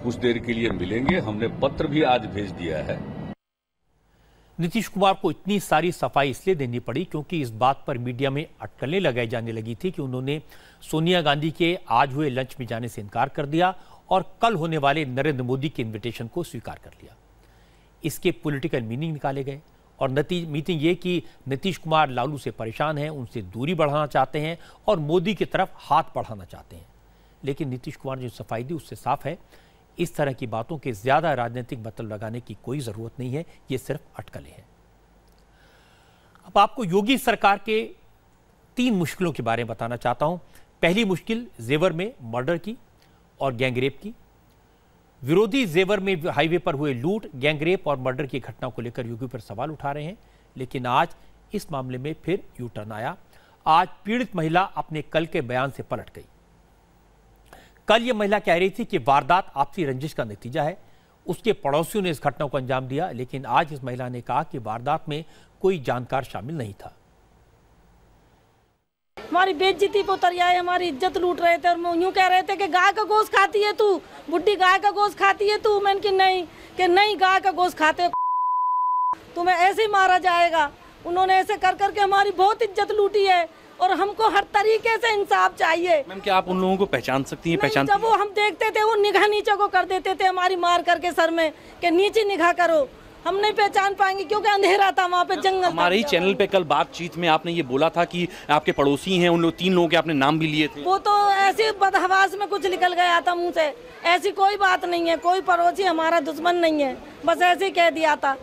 कुछ देर के लिए मिलेंगे। हमने पत्र भी आज भेज दिया है। नीतीश कुमार को इतनी सारी सफाई इसलिए देनी पड़ी क्योंकि इस बात पर मीडिया में अटकलें लगाई जाने लगी थी कि उन्होंने सोनिया गांधी के आज हुए लंच में जाने से इनकार कर दिया और कल होने वाले नरेंद्र मोदी के इन्विटेशन को स्वीकार कर लिया। इसके पॉलिटिकल मीनिंग निकाले गए और मीटिंग ये कि नीतीश कुमार लालू से परेशान हैं, उनसे दूरी बढ़ाना चाहते हैं और मोदी की तरफ हाथ बढ़ाना चाहते हैं। लेकिन नीतीश कुमार ने जो सफाई दी उससे साफ है, इस तरह की बातों के ज्यादा राजनीतिक मतलब लगाने की कोई जरूरत नहीं है, ये सिर्फ अटकलें हैं। अब आपको योगी सरकार के 3 मुश्किलों के बारे में बताना चाहता हूं। पहली मुश्किल जेवर में मर्डर की और गैंगरेप की। विरोधी जेवर में हाईवे पर हुए लूट, गैंगरेप और मर्डर की घटना को लेकर योगी पर सवाल उठा रहे हैं, लेकिन आज इस मामले में फिर यू टर्न आया। आज पीड़ित महिला अपने कल के बयान से पलट गई। कल यह महिला कह रही थी कि वारदात आपसी रंजिश का नतीजा है, उसके पड़ोसियों ने इस घटना को अंजाम दिया, लेकिन आज इस महिला ने कहा कि वारदात में कोई जानकार शामिल नहीं था। हमारी बेइज्जती पे उतर आए, हमारी इज्जत लूट रहे थे और यूं कह रहे थे कि गाय का गोश्त खाती है तू, बुढ़ी गाय का गोश्त खाती है तू। मैंने कि नहीं गाय का गोश्त खाते तुम्हें ऐसे ही मारा जाएगा। उन्होंने ऐसे कर करके हमारी बहुत इज्जत लूटी है और हमको हर तरीके से इंसाफ चाहिए। मैम क्या आप उन लोगों को पहचान सकती हैं? पहचान जब वो हम देखते थे वो निगाह नीचे को कर देते थे हमारी मार करके सर में कि नीचे निगाह करो, हम नहीं पहचान पाएंगे क्योंकि अंधेरा था वहाँ पे, जंगल। हमारे ही चैनल पे कल बातचीत में आपने ये बोला था कि आपके पड़ोसी हैं, उन 3 लोगों के आपने नाम भी लिए थे। वो तो ऐसी बदहवास में कुछ निकल गया था मुँह से, ऐसी कोई बात नहीं है, कोई पड़ोसी हमारा दुश्मन नहीं है, बस ऐसे ही कह दिया था।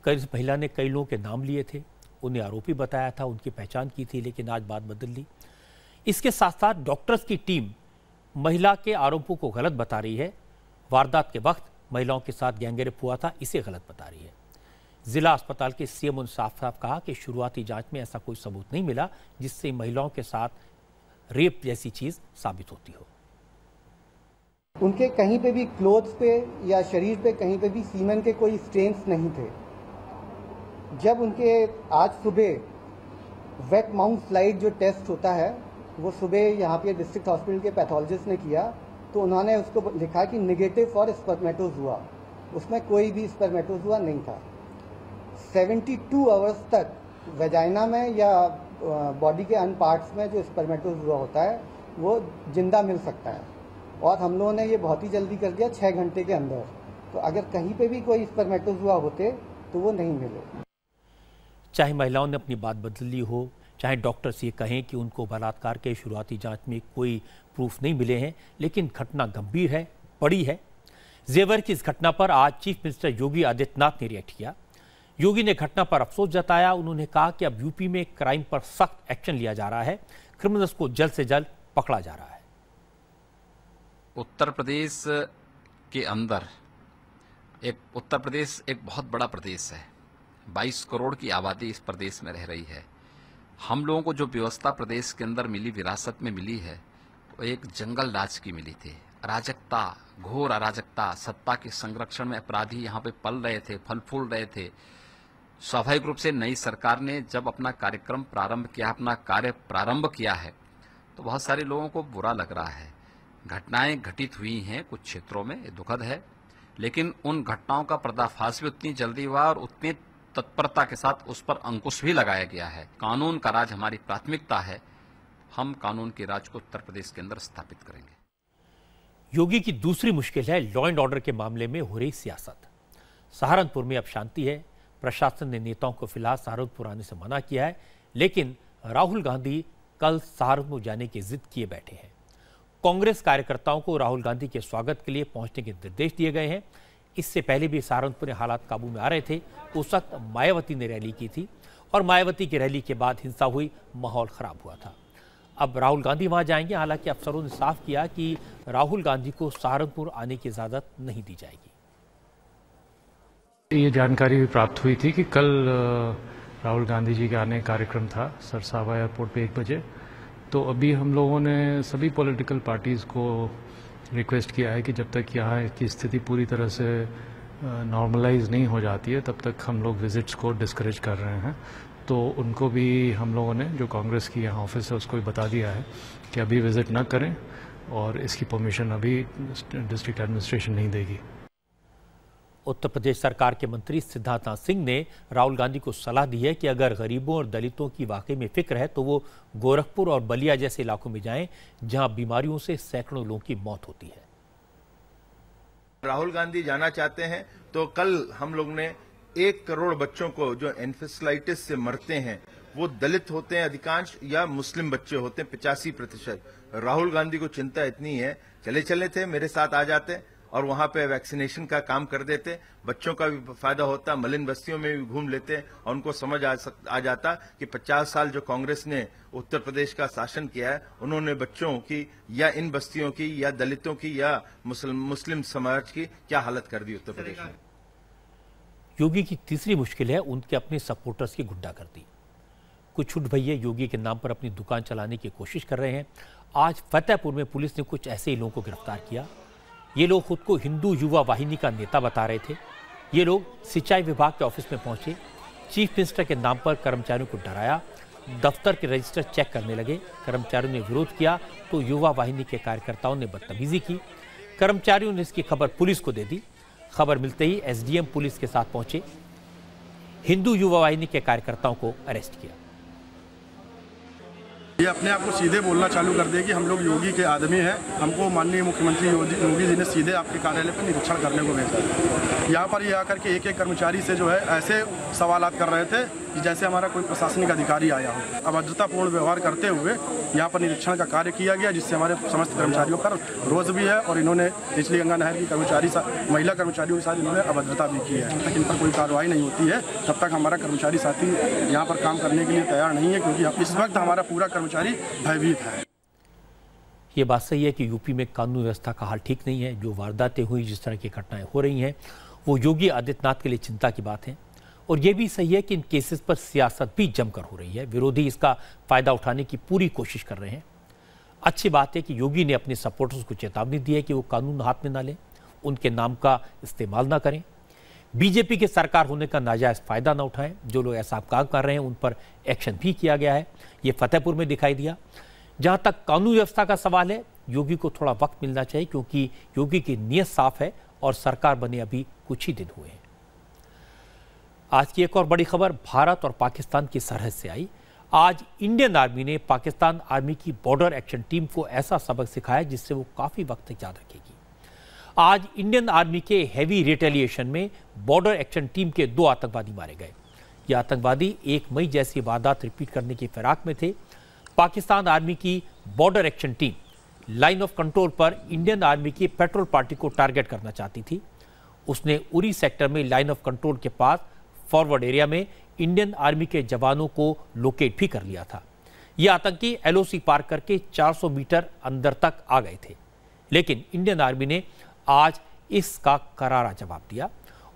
कल इस महिला ने कई लोगों के नाम लिए थे, उन्हें आरोपी बताया था, उनकी पहचान की थी, लेकिन आज बात बदल ली। इसके साथ साथ डॉक्टर्स की टीम महिला के आरोपों को गलत बता रही है। वारदात के वक्त महिलाओं के साथ गैंगरेप हुआ था, इसे गलत बता रही है। जिला अस्पताल के सीएमओ ने साफ साफ कहा कि शुरुआती जांच में ऐसा कोई सबूत नहीं मिला जिससे महिलाओं के साथ रेप जैसी चीज साबित होती हो। उनके कहीं पे भी क्लोथ्स पे या शरीर पे कहीं पे भी सीमेन के कोई स्टेन्स नहीं थे। जब उनके आज सुबह वेट माउंट स्लाइड जो टेस्ट होता है वो सुबह यहाँ पे डिस्ट्रिक्ट हॉस्पिटल के पैथोलॉजिस्ट ने किया तो उन्होंने उसको लिखा कि नेगेटिव फॉर स्पर्मेटोजुआ, उसमें कोई भी स्पर्मेटोजुआ नहीं था। 72 आवर्स तक वेजाइना में या बॉडी के अन्य पार्ट्स में जो स्पर्मेटोजुआ होता है वो जिंदा मिल सकता है और हम लोगों ने ये बहुत ही जल्दी कर दिया 6 घंटे के अंदर। तो अगर कहीं पे भी कोई स्पर्मेटोजुआ होते तो वो नहीं मिले। चाहे महिलाओं ने अपनी बात बदल ली हो चाहे डॉक्टर्स ये कहें कि उनको बलात्कार के शुरुआती जांच में कोई प्रूफ नहीं मिले हैं, लेकिन घटना गंभीर है, बड़ी है। जेवर की इस घटना पर आज चीफ मिनिस्टर योगी आदित्यनाथ ने रिएक्ट किया। योगी ने घटना पर अफसोस जताया। उन्होंने कहा कि अब यूपी में क्राइम पर सख्त एक्शन लिया जा रहा है, क्रिमिनल्स को जल्द से जल्द पकड़ा जा रहा है। उत्तर प्रदेश के अंदर उत्तर प्रदेश एक बहुत बड़ा प्रदेश है। 22 करोड़ की आबादी इस प्रदेश में रह रही है। हम लोगों को जो व्यवस्था प्रदेश के अंदर मिली, विरासत में मिली है, वो एक जंगल राज की मिली थी। अराजकता, घोर अराजकता, सत्ता के संरक्षण में अपराधी यहाँ पे पल रहे थे, फल फूल रहे थे। स्वाभाविक रूप से नई सरकार ने जब अपना कार्यक्रम प्रारंभ किया, अपना कार्य प्रारंभ किया है, तो बहुत सारे लोगों को बुरा लग रहा है। घटनाएं घटित हुई हैं कुछ क्षेत्रों में, ये दुखद है, लेकिन उन घटनाओं का पर्दाफाश भी उतनी जल्दी हुआ और उतनी तत्परता के साथ उस पर अंकुश भी लगाया गया है। कानून का राज हमारी प्राथमिकता है। हम कानून के राज को उत्तर प्रदेश के अंदर स्थापित करेंगे। योगी की दूसरी मुश्किल है लॉ एंड ऑर्डर के मामले में हो रही सियासत। सहारनपुर में अब शांति है। प्रशासन ने नेताओं को फिलहाल सहारनपुर आने से मना किया है, लेकिन राहुल गांधी कल सहारनपुर जाने की जिद किए बैठे हैं। कांग्रेस कार्यकर्ताओं को राहुल गांधी के स्वागत के लिए पहुंचने के निर्देश दिए गए हैं। इससे पहले भी सहारनपुर में हालात काबू में आ रहे थे। उस वक्त मायावती ने रैली की थी और मायावती की रैली के बाद हिंसा हुई, माहौल खराब हुआ था। अब राहुल गांधी वहां जाएंगे। हालांकि अफसरों ने साफ किया कि राहुल गांधी को सहारनपुर आने की इजाजत नहीं दी जाएगी। ये जानकारी भी प्राप्त हुई थी कि कल राहुल गांधी जी का आने कार्यक्रम था सरसावा एयरपोर्ट पे 1 बजे। तो अभी हम लोगों ने सभी पॉलिटिकल पार्टीज़ को रिक्वेस्ट किया है कि जब तक यहाँ की स्थिति पूरी तरह से नॉर्मलाइज नहीं हो जाती है, तब तक हम लोग विजिट्स को डिस्करेज कर रहे हैं। तो उनको भी हम लोगों ने, जो कांग्रेस की यहाँ ऑफिस है, उसको भी बता दिया है कि अभी विजिट न करें और इसकी परमिशन अभी डिस्ट्रिक्ट एडमिनिस्ट्रेशन नहीं देगी। उत्तर प्रदेश सरकार के मंत्री सिद्धार्थनाथ सिंह ने राहुल गांधी को सलाह दी है कि अगर गरीबों और दलितों की वाकई में फिक्र है तो वो गोरखपुर और बलिया जैसे इलाकों में जाएं, जहां बीमारियों से सैकड़ों लोगों की मौत होती है। राहुल गांधी जाना चाहते हैं तो कल हम लोग ने 1 करोड़ बच्चों को जो एन्सेफेलाइटिस से मरते हैं वो दलित होते हैं अधिकांश या मुस्लिम बच्चे होते हैं 85%। राहुल गांधी को चिंता इतनी है, चले थे मेरे साथ आ जाते और वहां पे वैक्सीनेशन का काम कर देते, बच्चों का भी फायदा होता, मलिन बस्तियों में भी घूम लेते और उनको समझ आ जाता कि 50 साल जो कांग्रेस ने उत्तर प्रदेश का शासन किया है, उन्होंने बच्चों की या इन बस्तियों की या दलितों की या मुस्लिम समाज की क्या हालत कर दी उत्तर प्रदेश में। योगी की तीसरी मुश्किल है उनके अपने सपोर्टर्स की गुंडागर्दी। कुछ छुट भैया योगी के नाम पर अपनी दुकान चलाने की कोशिश कर रहे हैं। आज फतेहपुर में पुलिस ने कुछ ऐसे ही लोगों को गिरफ्तार किया। ये लोग खुद को हिंदू युवा वाहिनी का नेता बता रहे थे। ये लोग सिंचाई विभाग के ऑफिस में पहुंचे, चीफ मिनिस्टर के नाम पर कर्मचारियों को डराया, दफ्तर के रजिस्टर चेक करने लगे। कर्मचारियों ने विरोध किया तो युवा वाहिनी के कार्यकर्ताओं ने बदतमीजी की। कर्मचारियों ने इसकी खबर पुलिस को दे दी। खबर मिलते ही एसडीएम पुलिस के साथ पहुंचे, हिंदू युवा वाहिनी के कार्यकर्ताओं को अरेस्ट किया। ये अपने आप को सीधे बोलना चालू कर दे कि हम लोग योगी के आदमी हैं। हमको माननीय मुख्यमंत्री योगी जी ने सीधे आपके कार्यालय पर निरीक्षण करने को भेजा है। यहाँ पर ये आकर के एक कर्मचारी से जो है ऐसे सवालात कर रहे थे कि जैसे हमारा कोई प्रशासनिक अधिकारी आया हो। अभद्रतापूर्ण व्यवहार करते हुए यहाँ पर निरीक्षण का कार्य किया गया, जिससे हमारे समस्त कर्मचारियों पर रोष भी है और इन्होंने निचली गंगा नहर की महिला कर्मचारियों के साथ इन्होंने अभद्रता भी की है। जब तक इन पर कोई कार्रवाई नहीं होती है तब तक हमारा कर्मचारी साथी यहाँ पर काम करने के लिए तैयार नहीं है, क्योंकि इस वक्त हमारा पूरा कर्मचारी भयभीत है। ये बात सही है कि यूपी में कानून व्यवस्था का हाल ठीक नहीं है। जो वारदातें हुई, जिस तरह की घटनाएं हो रही हैं, वो योगी आदित्यनाथ के लिए चिंता की बात है। और ये भी सही है कि इन केसेस पर सियासत भी जमकर हो रही है। विरोधी इसका फायदा उठाने की पूरी कोशिश कर रहे हैं। अच्छी बात है कि योगी ने अपने सपोर्टर्स को चेतावनी दी है कि वो कानून हाथ में ना लें, उनके नाम का इस्तेमाल ना करें, बीजेपी के सरकार होने का नाजायज फायदा ना उठाएं। जो लोग ऐसा काम कर रहे हैं उन पर एक्शन भी किया गया है। ये फतेहपुर में दिखाई दिया। जहां तक कानून व्यवस्था का सवाल है, योगी को थोड़ा वक्त मिलना चाहिए, क्योंकि योगी की नीयत साफ है और सरकार बने अभी कुछ ही दिन हुए हैं। आज की एक और बड़ी खबर भारत और पाकिस्तान की सरहद से आई। आज इंडियन आर्मी ने पाकिस्तान आर्मी की बॉर्डर एक्शन टीम को ऐसा सबक सिखाया जिससे वो काफी वक्त तक याद रखेगी। आज इंडियन आर्मी के हैवी रिटेलिएशन में बॉर्डर एक्शन टीम के 2 आतंकवादी मारे गए। ये आतंकवादी 1 मई जैसी वारदात रिपीट करने की फिराक में थे। पाकिस्तान आर्मी की border action team line of control पर इंडियन आर्मी की पेट्रोल पार्टी को टारगेट करना चाहती थी। उसने उरी सेक्टर में लाइन ऑफ कंट्रोल के पास फॉरवर्ड एरिया में इंडियन आर्मी के जवानों को लोकेट भी कर लिया था। ये आतंकी एलओसी पार करके 400 मीटर अंदर तक आ गए थे, लेकिन इंडियन आर्मी ने आज इसका करारा जवाब दिया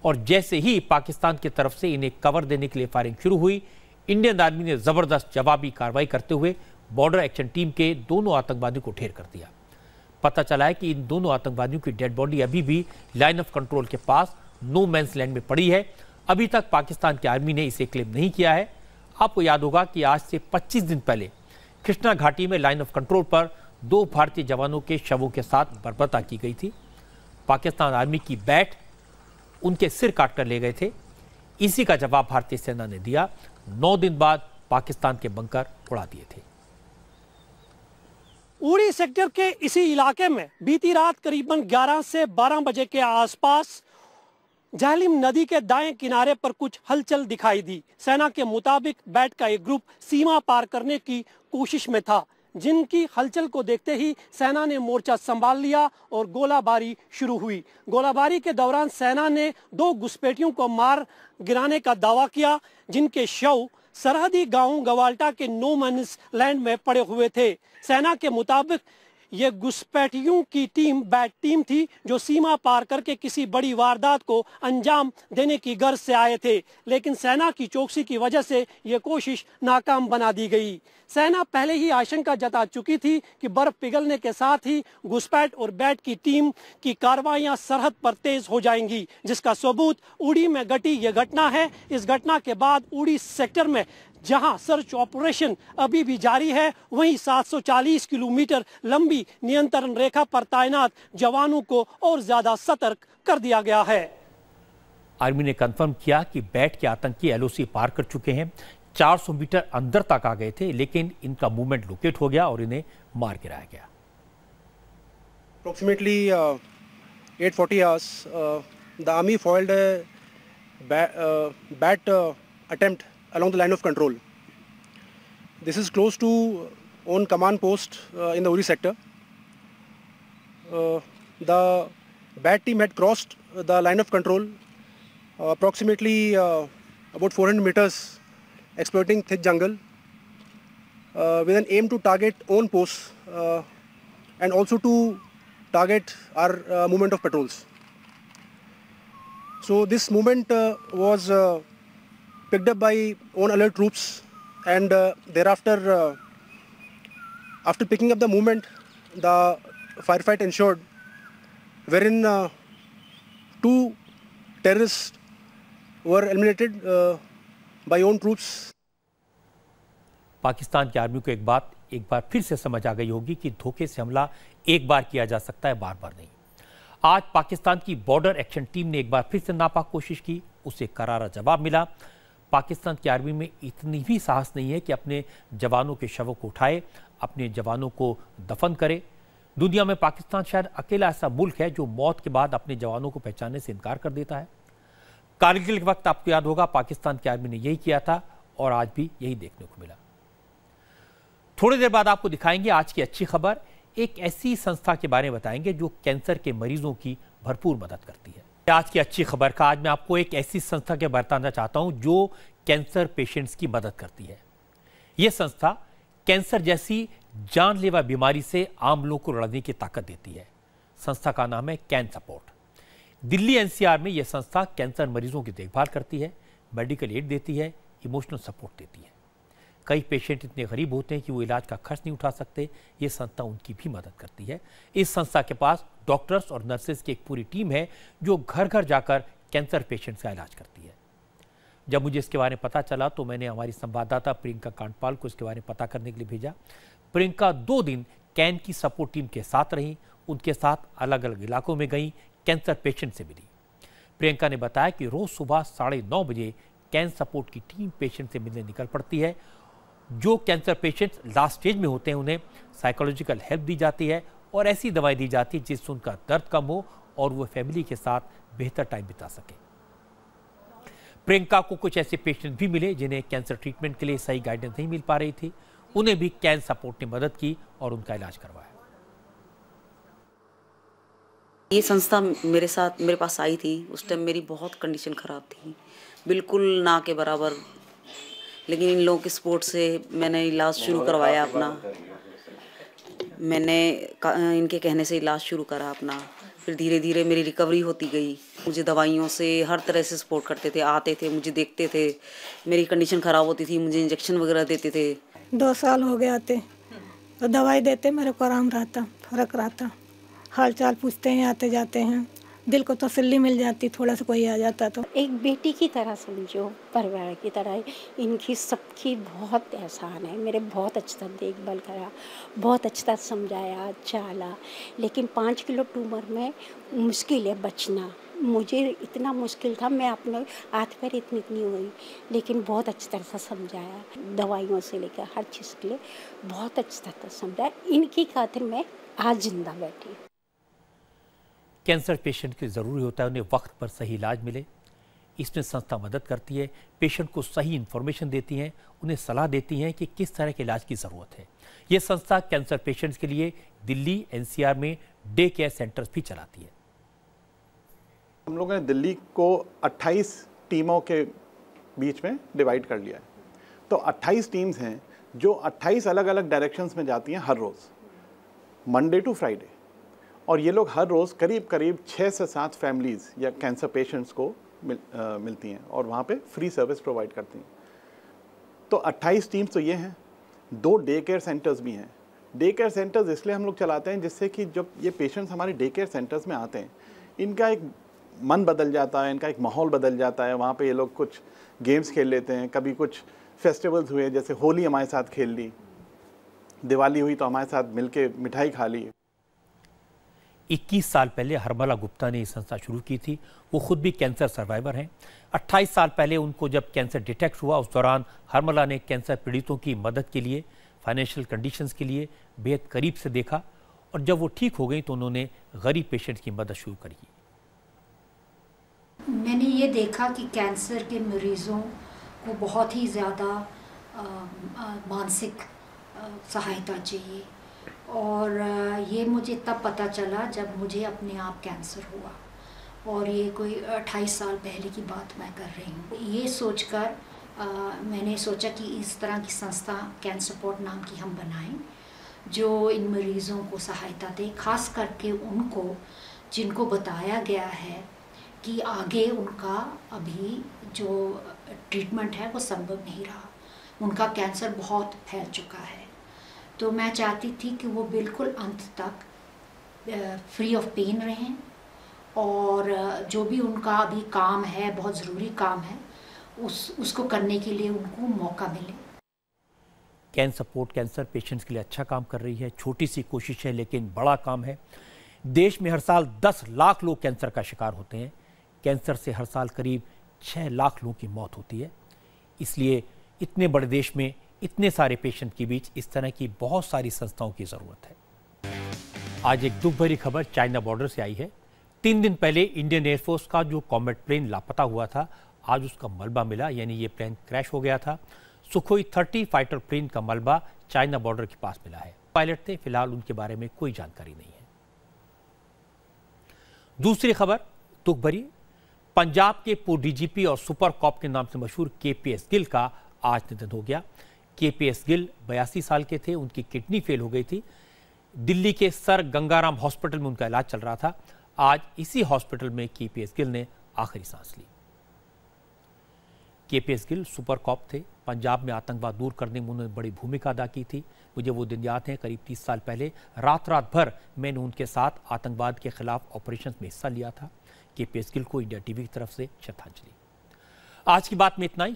और जैसे ही पाकिस्तान की तरफ से इन्हें कवर देने के लिए फायरिंग शुरू हुई, इंडियन आर्मी ने जबरदस्त जवाबी कार्रवाई करते हुए बॉर्डर एक्शन टीम के दोनों आतंकवादियों को ढेर कर दिया। पता चला है कि इन दोनों आतंकवादियों की डेड बॉडी अभी भी लाइन ऑफ कंट्रोल के पास नो मैंस लैंड में पड़ी है। अभी तक पाकिस्तान की आर्मी ने इसे क्लेम नहीं किया है। आपको याद होगा कि आज से 25 दिन पहले कृष्णा घाटी में लाइन ऑफ कंट्रोल पर 2 भारतीय जवानों के शवों के साथ बर्बरता की गई थी। पाकिस्तान आर्मी की बैट उनके सिर काटकर ले गए थे। इसी का जवाब भारतीय सेना ने दिया। 9 दिन बाद पाकिस्तान के बंकर उड़ा दिए थे। उड़ी सेक्टर के इसी इलाके में बीती रात करीबन 11 से 12 बजे के आसपास जहलीम नदी के दाएं किनारे पर कुछ हलचल दिखाई दी। सेना के मुताबिक बैट का एक ग्रुप सीमा पार करने की कोशिश में था, जिनकी हलचल को देखते ही सेना ने मोर्चा संभाल लिया और गोलाबारी शुरू हुई। गोलाबारी के दौरान सेना ने 2 घुसपैठियों को मार गिराने का दावा किया, जिनके शव सरहदी गांव गवाल्टा के नो मैंस लैंड में पड़े हुए थे। सेना के मुताबिक ये घुसपैठियों की टीम बैट टीम थी, जो सीमा पार करके किसी बड़ी वारदात को अंजाम देने की गर्ज से आए थे, लेकिन सेना की चौकसी की वजह से ये कोशिश नाकाम बना दी गई। सेना पहले ही आशंका जता चुकी थी कि बर्फ पिघलने के साथ ही घुसपैठ और बैट की टीम की कार्रवाइयां सरहद पर तेज हो जाएंगी, जिसका सबूत उड़ी में घटी ये घटना है। इस घटना के बाद उड़ी सेक्टर में जहां सर्च ऑपरेशन अभी भी जारी है, वहीं 740 किलोमीटर लंबी नियंत्रण रेखा पर तैनात जवानों को और ज्यादा सतर्क कर दिया गया है। आर्मी ने कंफर्म किया कि बैट के आतंकी एलओसी पार कर चुके हैं। 400 मीटर अंदर तक आ गए थे, लेकिन इनका मूवमेंट लोकेट हो गया और इन्हें मार गिराया गया। Approximately 8:40 hours, the army foiled a bat attempt along the line of control. This is close to own command post in the Uri sector. The bat team had crossed the line of control approximately about 400 meters, exploiting thick jungle with an aim to target own posts and also to target our movement of patrols. So this movement was picked up by own alert troops, and thereafter, after picking up the movement, the firefight ensured, wherein 2 terrorists were eliminated by own troops. Pakistan की army को एक बार फिर से समझ आ गई होगी कि धोखे से हमला एक बार किया जा सकता है, बार बार नहीं। आज पाकिस्तान की बॉर्डर एक्शन टीम ने एक बार फिर से नापाक कोशिश की, उसे करारा जवाब मिला। पाकिस्तान की आर्मी में इतनी भी साहस नहीं है कि अपने जवानों के शवों को उठाए, अपने जवानों को दफन करे। दुनिया में पाकिस्तान शायद अकेला ऐसा मुल्क है जो मौत के बाद अपने जवानों को पहचानने से इनकार कर देता है। कारगिल के वक्त आपको याद होगा पाकिस्तान की आर्मी ने यही किया था और आज भी यही देखने को मिला। थोड़ी देर बाद आपको दिखाएंगे आज की अच्छी खबर। एक ऐसी संस्था के बारे में बताएंगे जो कैंसर के मरीजों की भरपूर मदद करती है। आज की अच्छी खबर का आज मैं आपको एक ऐसी संस्था के बारे में बताना चाहता हूं जो कैंसर पेशेंट्स की मदद करती है। यह संस्था कैंसर जैसी जानलेवा बीमारी से आम लोगों को लड़ने की ताकत देती है। संस्था का नाम है कैन सपोर्ट। दिल्ली एनसीआर में यह संस्था कैंसर मरीजों की देखभाल करती है, मेडिकल एड देती है, इमोशनल सपोर्ट देती है। कई पेशेंट इतने गरीब होते हैं कि वो इलाज का खर्च नहीं उठा सकते, ये संस्था उनकी भी मदद करती है। इस संस्था के पास डॉक्टर्स और नर्सेज की एक पूरी टीम है जो घर घर जाकर कैंसर पेशेंट्स का इलाज करती है। जब मुझे इसके बारे में पता चला तो मैंने हमारी संवाददाता प्रियंका कांडपाल को इसके बारे में पता करने के लिए भेजा। प्रियंका 2 दिन कैन की सपोर्ट टीम के साथ रही, उनके साथ अलग अलग इलाकों में गई, कैंसर पेशेंट से मिली। प्रियंका ने बताया कि रोज सुबह 9:30 बजे कैन सपोर्ट की टीम पेशेंट से मिलने निकल पड़ती है। जो कैंसर पेशेंट्स लास्ट स्टेज में होते हैं उन्हें साइकोलॉजिकल हेल्प दी जाती है और ऐसी दवाई दी जाती है जिससे उनका दर्द कम हो और वो फैमिली के साथ बेहतर टाइम बिता सके। प्रियंका को कुछ ऐसे पेशेंट भी मिले जिन्हें कैंसर ट्रीटमेंट के लिए सही गाइडेंस नहीं मिल पा रही थी। उन्हें भी कैंसर सपोर्ट ने मदद की और उनका इलाज करवाया। ये संस्था मेरे पास आई थी, उस टाइम मेरी बहुत कंडीशन ख़राब थी, बिल्कुल ना के बराबर, लेकिन इन लोगों के सपोर्ट से मैंने इलाज शुरू करवाया अपना। मैंने इनके कहने से इलाज शुरू करा अपना, फिर धीरे धीरे मेरी रिकवरी होती गई। मुझे दवाइयों से हर तरह से सपोर्ट करते थे, आते थे, मुझे देखते थे, मेरी कंडीशन ख़राब होती थी, मुझे इंजेक्शन वगैरह देते थे। 2 साल हो गए आते, तो दवाई देते, मेरे को आराम रहता, फर्क रहता, हाल चाल पूछते हैं, आते जाते हैं, दिल को तसल्ली मिल जाती, थोड़ा सा कोई आ जाता तो। एक बेटी की तरह समझो, परिवार की तरह। इनकी सबकी बहुत एहसान है, मेरे बहुत अच्छा देखभाल करा, बहुत अच्छा समझाया, चाला। लेकिन 5 किलो ट्यूमर में मुश्किल है बचना, मुझे इतना मुश्किल था, मैं अपने हाथ पैर इतनी हुई, लेकिन बहुत अच्छी तरह से समझाया, दवाइयों से लेकर हर चीज़ के लिए बहुत अच्छी तरह से समझाया। इनकी खातिर मैं आज जिंदा बैठी। कैंसर पेशेंट के ज़रूरी होता है उन्हें वक्त पर सही इलाज मिले। इसमें संस्था मदद करती है, पेशेंट को सही इन्फॉर्मेशन देती हैं, उन्हें सलाह देती हैं कि किस तरह के इलाज की ज़रूरत है। ये संस्था कैंसर पेशेंट्स के लिए दिल्ली एनसीआर में डे केयर सेंटर्स भी चलाती है। हम लोगों ने दिल्ली को 28 टीमों के बीच में डिवाइड कर लिया है। तो 28 टीम्स हैं जो 28 अलग अलग डायरेक्शंस में जाती हैं हर रोज़, मंडे टू फ्राइडे। और ये लोग हर रोज़ करीब 6 से 7 फैमिलीज़ या कैंसर पेशेंट्स को मिलती हैं और वहाँ पे फ्री सर्विस प्रोवाइड करती हैं। तो 28 टीम्स तो ये हैं। 2 डे केयर सेंटर्स भी हैं। डे केयर सेंटर्स इसलिए हम लोग चलाते हैं जिससे कि जब ये पेशेंट्स हमारे डे केयर सेंटर्स में आते हैं, इनका एक मन बदल जाता है, इनका एक माहौल बदल जाता है। वहाँ पे ये लोग कुछ गेम्स खेल लेते हैं, कभी कुछ फेस्टिवल्स हुए, जैसे होली हमारे साथ खेल ली, दिवाली हुई तो हमारे साथ मिलके मिठाई खा ली। 21 साल पहले हरमला गुप्ता ने ये संस्था शुरू की थी। वो खुद भी कैंसर सर्वाइवर हैं। 28 साल पहले उनको जब कैंसर डिटेक्ट हुआ, उस दौरान हरमला ने कैंसर पीड़ितों की मदद के लिए, फाइनेंशियल कंडीशंस के लिए बेहद करीब से देखा और जब वो ठीक हो गई तो उन्होंने गरीब पेशेंट की मदद शुरू करी। मैंने ये देखा कि कैंसर के मरीज़ों को बहुत ही ज़्यादा मानसिक सहायता चाहिए और ये मुझे तब पता चला जब मुझे अपने आप कैंसर हुआ और ये कोई 28 साल पहले की बात मैं कर रही हूँ। ये सोचकर मैंने सोचा कि इस तरह की संस्था कैंसर सपोर्ट नाम की हम बनाएं जो इन मरीज़ों को सहायता दे, खास करके उनको जिनको बताया गया है कि आगे उनका अभी जो ट्रीटमेंट है वो संभव नहीं रहा, उनका कैंसर बहुत फैल चुका है। तो मैं चाहती थी कि वो बिल्कुल अंत तक फ्री ऑफ पेन रहें और जो भी उनका अभी काम है, बहुत ज़रूरी काम है, उसको करने के लिए उनको मौका मिले। कैंसर सपोर्ट कैंसर पेशेंट्स के लिए अच्छा काम कर रही है। छोटी सी कोशिश है लेकिन बड़ा काम है। देश में हर साल 10 लाख लोग कैंसर का शिकार होते हैं। कैंसर से हर साल करीब 6 लाख लोगों की मौत होती है। इसलिए इतने बड़े देश में इतने सारे पेशेंट के बीच इस तरह की बहुत सारी संस्थाओं की ज़रूरत है। आज एक दुख भरी खबर चाइना बॉर्डर से आई है। 3 दिन पहले इंडियन एयरफोर्स का जो कॉमेट प्लेन लापता हुआ था, आज उसका मलबा मिला, यानी ये प्लेन क्रैश हो गया था। सुखोई 30 फाइटर प्लेन का मलबा चाइना बॉर्डर के पास मिला है। पायलट थे, फिलहाल उनके बारे में कोई जानकारी नहीं है। दूसरी खबर दुख भरी, पंजाब के पूर्व डीजीपी और सुपर कॉप के नाम से मशहूर केपीएस गिल का आज निधन हो गया। केपीएस गिल 82 साल के थे, उनकी किडनी फेल हो गई थी। दिल्ली के सर गंगाराम हॉस्पिटल में उनका इलाज चल रहा था। आज इसी हॉस्पिटल में केपीएस गिल ने आखिरी सांस ली। केपीएस गिल सुपर कॉप थे। पंजाब में आतंकवाद दूर करने में उन्होंने बड़ी भूमिका अदा की थी। मुझे वो दिन याद है, करीब 30 साल पहले रात भर मैंने उनके साथ आतंकवाद के खिलाफ ऑपरेशन में हिस्सा लिया था। केपीएस गिल को इंडिया टीवी की तरफ से श्रद्धांजलि। आज की बात में इतना ही।